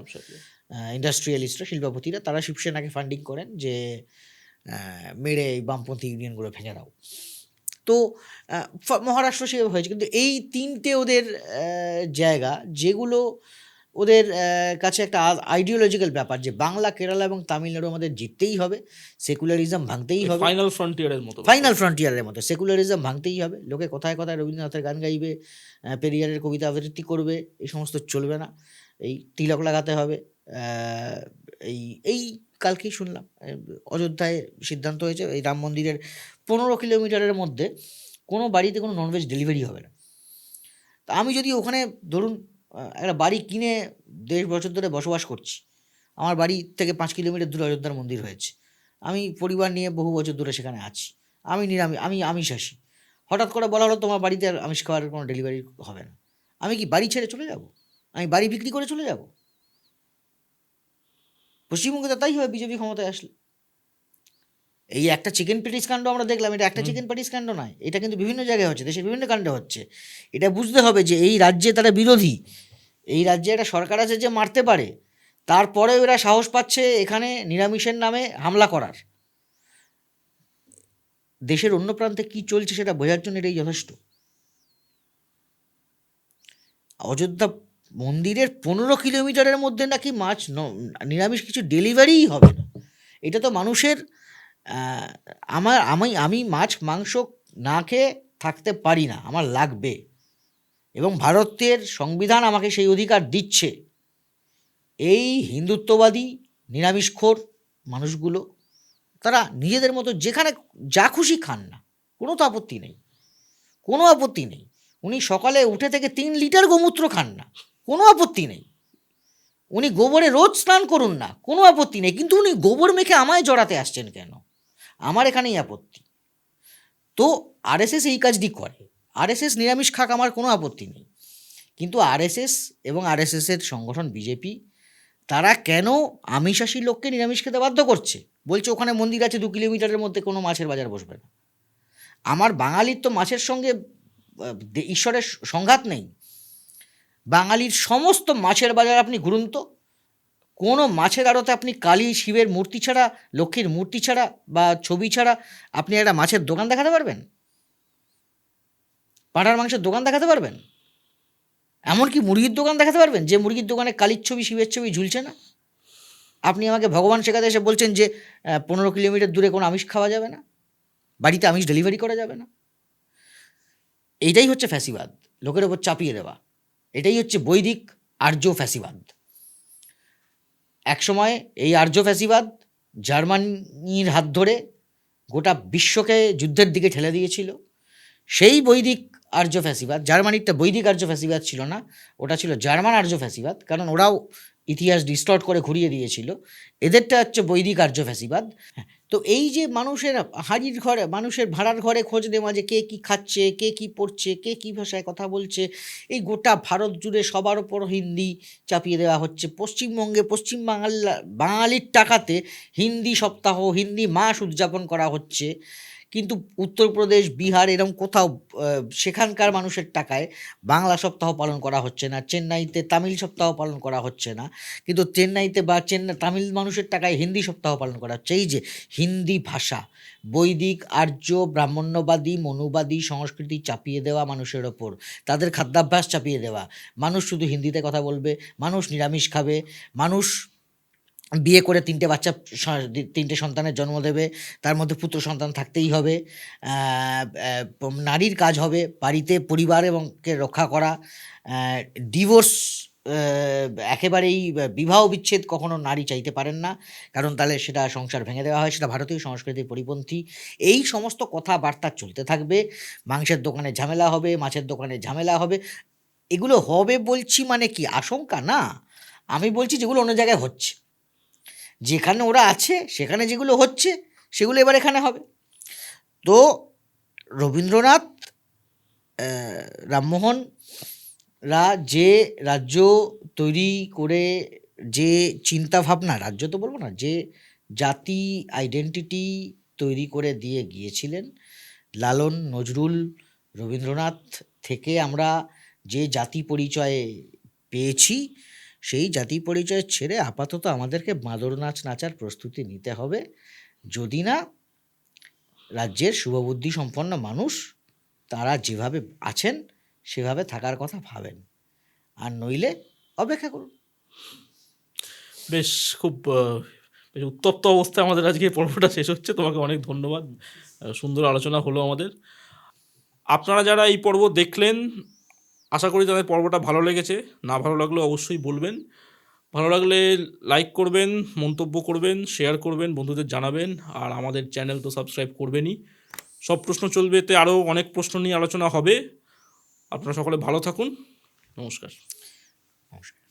ইন্ডাস্ট্রিয়ালিস্টরা, শিল্পপতিরা। তারা শিবসেনাকে ফান্ডিং করেন যে মেরে এই বামপন্থী ইউনিয়নগুলো ভেঙে দাও। তো মহারাষ্ট্র সেভাবে হয়েছে। কিন্তু এই তিনটে ওদের জায়গা, যেগুলো ওদের কাছে একটা আইডিওলজিক্যাল ব্যাপার, যে বাংলা, কেরালা এবং তামিলনাড়ু আমাদের জিততেই হবে, সেকুলারিজম ভাঙতেই হবে, ফাইনাল ফ্রন্টিয়ারের মতো সেকুলারিজম ভাঙতেই হবে। লোকে কোথায় কোথায় রবীন্দ্রনাথের গান গাইবে, পেরিয়ারের কবিতা আবৃত্তি করবে, এই সমস্ত চলবে না। এই তিলক লাগাতে হবে। এই কালকেই শুনলাম অযোধ্যায় সিদ্ধান্ত হয়েছে এই রাম মন্দিরের 15 কিলোমিটারের মধ্যে কোনো বাড়িতে কোনো ননভেজ ডেলিভারি হবে না। তা আমি যদি ওখানে ধরুন একটা বাড়ি কিনে 10 বছর ধরে বসবাস করছি, আমার বাড়ি থেকে 5 কিলোমিটার দূরে অযোধ্যার মন্দির হয়েছে, আমি পরিবার নিয়ে বহু বছর ধরে সেখানে আছি, আমি আমিষাসী, হঠাৎ করে বলা হলো তোমার বাড়িতে আর আমিষ খাওয়ার কোনো ডেলিভারি হবে না, আমি কি বাড়ি ছেড়ে চলে যাব? আমি বাড়ি বিক্রি করে চলে যাব? পশ্চিমবঙ্গে তো তাই হবে বিজেপি ক্ষমতায় আসলে। এই একটা চিকেন প্যাটিস কাণ্ড আমরা দেখলাম, এটা একটা চিকেন প্যাটিস কাণ্ড নয়, এটা কিন্তু বিভিন্ন জায়গায় হচ্ছে, দেশের বিভিন্ন কাণ্ডে হচ্ছে। এটা বুঝতে হবে যে এই রাজ্যে তারা বিরোধী, এই রাজ্যে একটা সরকার আছে যে মারতে পারে, তারপরেও এরা সাহস পাচ্ছে এখানে নিরামিষের নামে হামলা করার। দেশের অন্য প্রান্তে কি চলছে সেটা বোঝার জন্য এটাই যথেষ্ট। অযোধ্যা মন্দিরের 15 কিলোমিটারের মধ্যে নাকি নিরামিষ কিছু ডেলিভারিই হবে না। এটা তো মানুষের আমি মাছ মাংস না খেয়ে থাকতে পারি না, আমার লাগবে, এবং ভারতের সংবিধান আমাকে সেই অধিকার দিচ্ছে। এই হিন্দুত্ববাদী নিরামিষখোর মানুষগুলো তারা নিজেদের মতো যেখানে যা খুশি খান না, কোনো তো আপত্তি নেই, কোনো আপত্তি নেই। উনি সকালে উঠে থেকে 3 লিটার গোমূত্র খান না, কোনো আপত্তি নেই। উনি গোবরে রোজ স্নান করুন না, কোনো আপত্তি নেই। কিন্তু উনি গোবর মেখে আমায় জড়াতে আসছেন কেন? আমার এখানেই আপত্তি। তো আরএসএস এই কাজটি করে। আরএসএস নিরামিষ খাক, আমার কোনো আপত্তি নেই। কিন্তু আরএসএস এবং আরএসএসের সংগঠন বিজেপি, তারা কেন আমিষাসী লোককে নিরামিষ খেতে বাধ্য করছে? বলছে ওখানে মন্দির আছে 2 কিলোমিটারের মধ্যে, কোনো মাছের বাজার বসবে না। আমার বাঙালির তো মাছের সঙ্গে ঈশ্বরের সংঘাত নেই। বাঙালির সমস্ত মাছের বাজার আপনি ঘুরুন তো, কোনো মাছের আড়তে আপনি কালী, শিবের মূর্তি ছাড়া, লক্ষ্মীর মূর্তি ছাড়া বা ছবি ছাড়া আপনি একটা মাছের দোকান দেখাতে পারবেন? পাঁঠার মাংসের দোকান দেখাতে পারবেন? এমনকি মুরগির দোকান দেখাতে পারবেন, যে মুরগির দোকানে কালীর ছবি, শিবের ছবি ঝুলছে না? আপনি আমাকে ভগবান শেখাতে এসে বলছেন যে 15 কিলোমিটার দূরে কোনো আমিষ খাওয়া যাবে না, বাড়িতে আমিষ ডেলিভারি করা যাবে না। এইটাই হচ্ছে ফ্যাসিবাদ, লোকের ওপর চাপিয়ে দেওয়া। এটাই হচ্ছে বৈদিক আর্য ফ্যাসিবাদ। একসময় এই আর্য ফ্যাসিবাদ জার্মানির হাত ধরে গোটা বিশ্বকে যুদ্ধের দিকে ঠেলে দিয়েছিল। সেই বৈদিক আর্য ফ্যাসিবাদ, জার্মানিরটা বৈদিক আর্য ফ্যাসিবাদ ছিল না, ওটা ছিল জার্মান আর্য ফ্যাসিবাদ, কারণ ওরাও ইতিহাস ডিস্টর্ট করে ঘুরিয়ে দিয়েছিল। এদেরটা হচ্ছে বৈদিক আর্য ফ্যাসিবাদ। তো এই যে মানুষের হাড়ির ঘরে, মানুষের ভাড়ার ঘরে খোঁজ নেওয়া যে কে কী খাচ্ছে, কে কী পড়ছে, কে কী ভাষায় কথা বলছে, এই গোটা ভারত জুড়ে সবার ওপর হিন্দি চাপিয়ে দেওয়া হচ্ছে। পশ্চিমবঙ্গে বাঙালির টাকাতে হিন্দি সপ্তাহ, হিন্দি মাস উদযাপন করা হচ্ছে, কিন্তু উত্তরপ্রদেশ, বিহার এরকম কোথাও সেখানকার মানুষের টাকায় বাংলা সপ্তাহ পালন করা হচ্ছে না। চেন্নাইতে তামিল সপ্তাহ পালন করা হচ্ছে না, কিন্তু চেন্নাইতে বা তামিল মানুষের টাকায় হিন্দি সপ্তাহ পালন করা হচ্ছে। এই যে হিন্দি ভাষা, বৈদিক, আর্য, ব্রাহ্মণ্যবাদী, মনুবাদী সংস্কৃতি চাপিয়ে দেওয়া মানুষের ওপর, তাদের খাদ্যাভ্যাস চাপিয়ে দেওয়া, মানুষ শুধু হিন্দিতে কথা বলবে, মানুষ নিরামিষ খাবে, মানুষ বিয়ে করে 3টে বাচ্চা, 3টে সন্তানের জন্ম দেবে, তার মধ্যে পুত্র সন্তান থাকতেই হবে, নারীর কাজ হবে বাড়িতে পরিবার এবং কে রক্ষা করা, ডিভোর্স, একেবারেই বিবাহ বিচ্ছেদ কখনো নারী চাইতে পারেন না, কারণ তাহলে সেটা সংসার ভেঙে দেওয়া হয়, সেটা ভারতীয় সংস্কৃতির পরিপন্থী। এই সমস্ত কথাবার্তা চলতে থাকবে। মাংসের দোকানে ঝামেলা হবে, মাছের দোকানে ঝামেলা হবে। এগুলো হবে বলছি মানে কি আশঙ্কা না, আমি বলছি যেগুলো অন্য জায়গায় হচ্ছে, যেখানে ওরা আছে সেখানে যেগুলো হচ্ছে সেগুলো এবার এখানে হবে। তো রবীন্দ্রনাথ, রামমোহনরা যে রাজ্য তৈরি করে, যে চিন্তাভাবনা, রাজ্য তো বলবো না, যে জাতি আইডেন্টিটি তৈরি করে দিয়ে গিয়েছিলেন, লালন, নজরুল, রবীন্দ্রনাথ থেকে আমরা যে জাতি পরিচয় পেয়েছি, সেই জাতি পরিচয় ছেড়ে আপাতত আমাদেরকে মাদর নাচ নাচার প্রস্তুতি নিতে হবে, যদি না রাজ্যের শুভবুদ্ধি সম্পন্ন মানুষ তারা যেভাবে আছেন সেভাবে থাকার কথা ভাবেন, আর নইলে অপেক্ষা করুন। বেশ খুব বেশ উত্তপ্ত অবস্থায় আমাদের আজকে এই পর্বটা শেষ হচ্ছে। তোমাকে অনেক ধন্যবাদ, সুন্দর আলোচনা হলো আমাদের। আপনারা যারা এই পর্ব দেখলেন, আশা করি তাদের পর্বটা ভালো লেগেছে। না ভালো লাগলেও অবশ্যই বলবেন। ভালো লাগলে লাইক করবেন, মন্তব্য করবেন, শেয়ার করবেন, বন্ধুদের জানাবেন, আর আমাদের চ্যানেল তো সাবস্ক্রাইব করবেনই। সব প্রশ্ন চলবে, এতে আরও অনেক প্রশ্ন নিয়ে আলোচনা হবে। আপনারা সকলে ভালো থাকুন। নমস্কার। নমস্কার।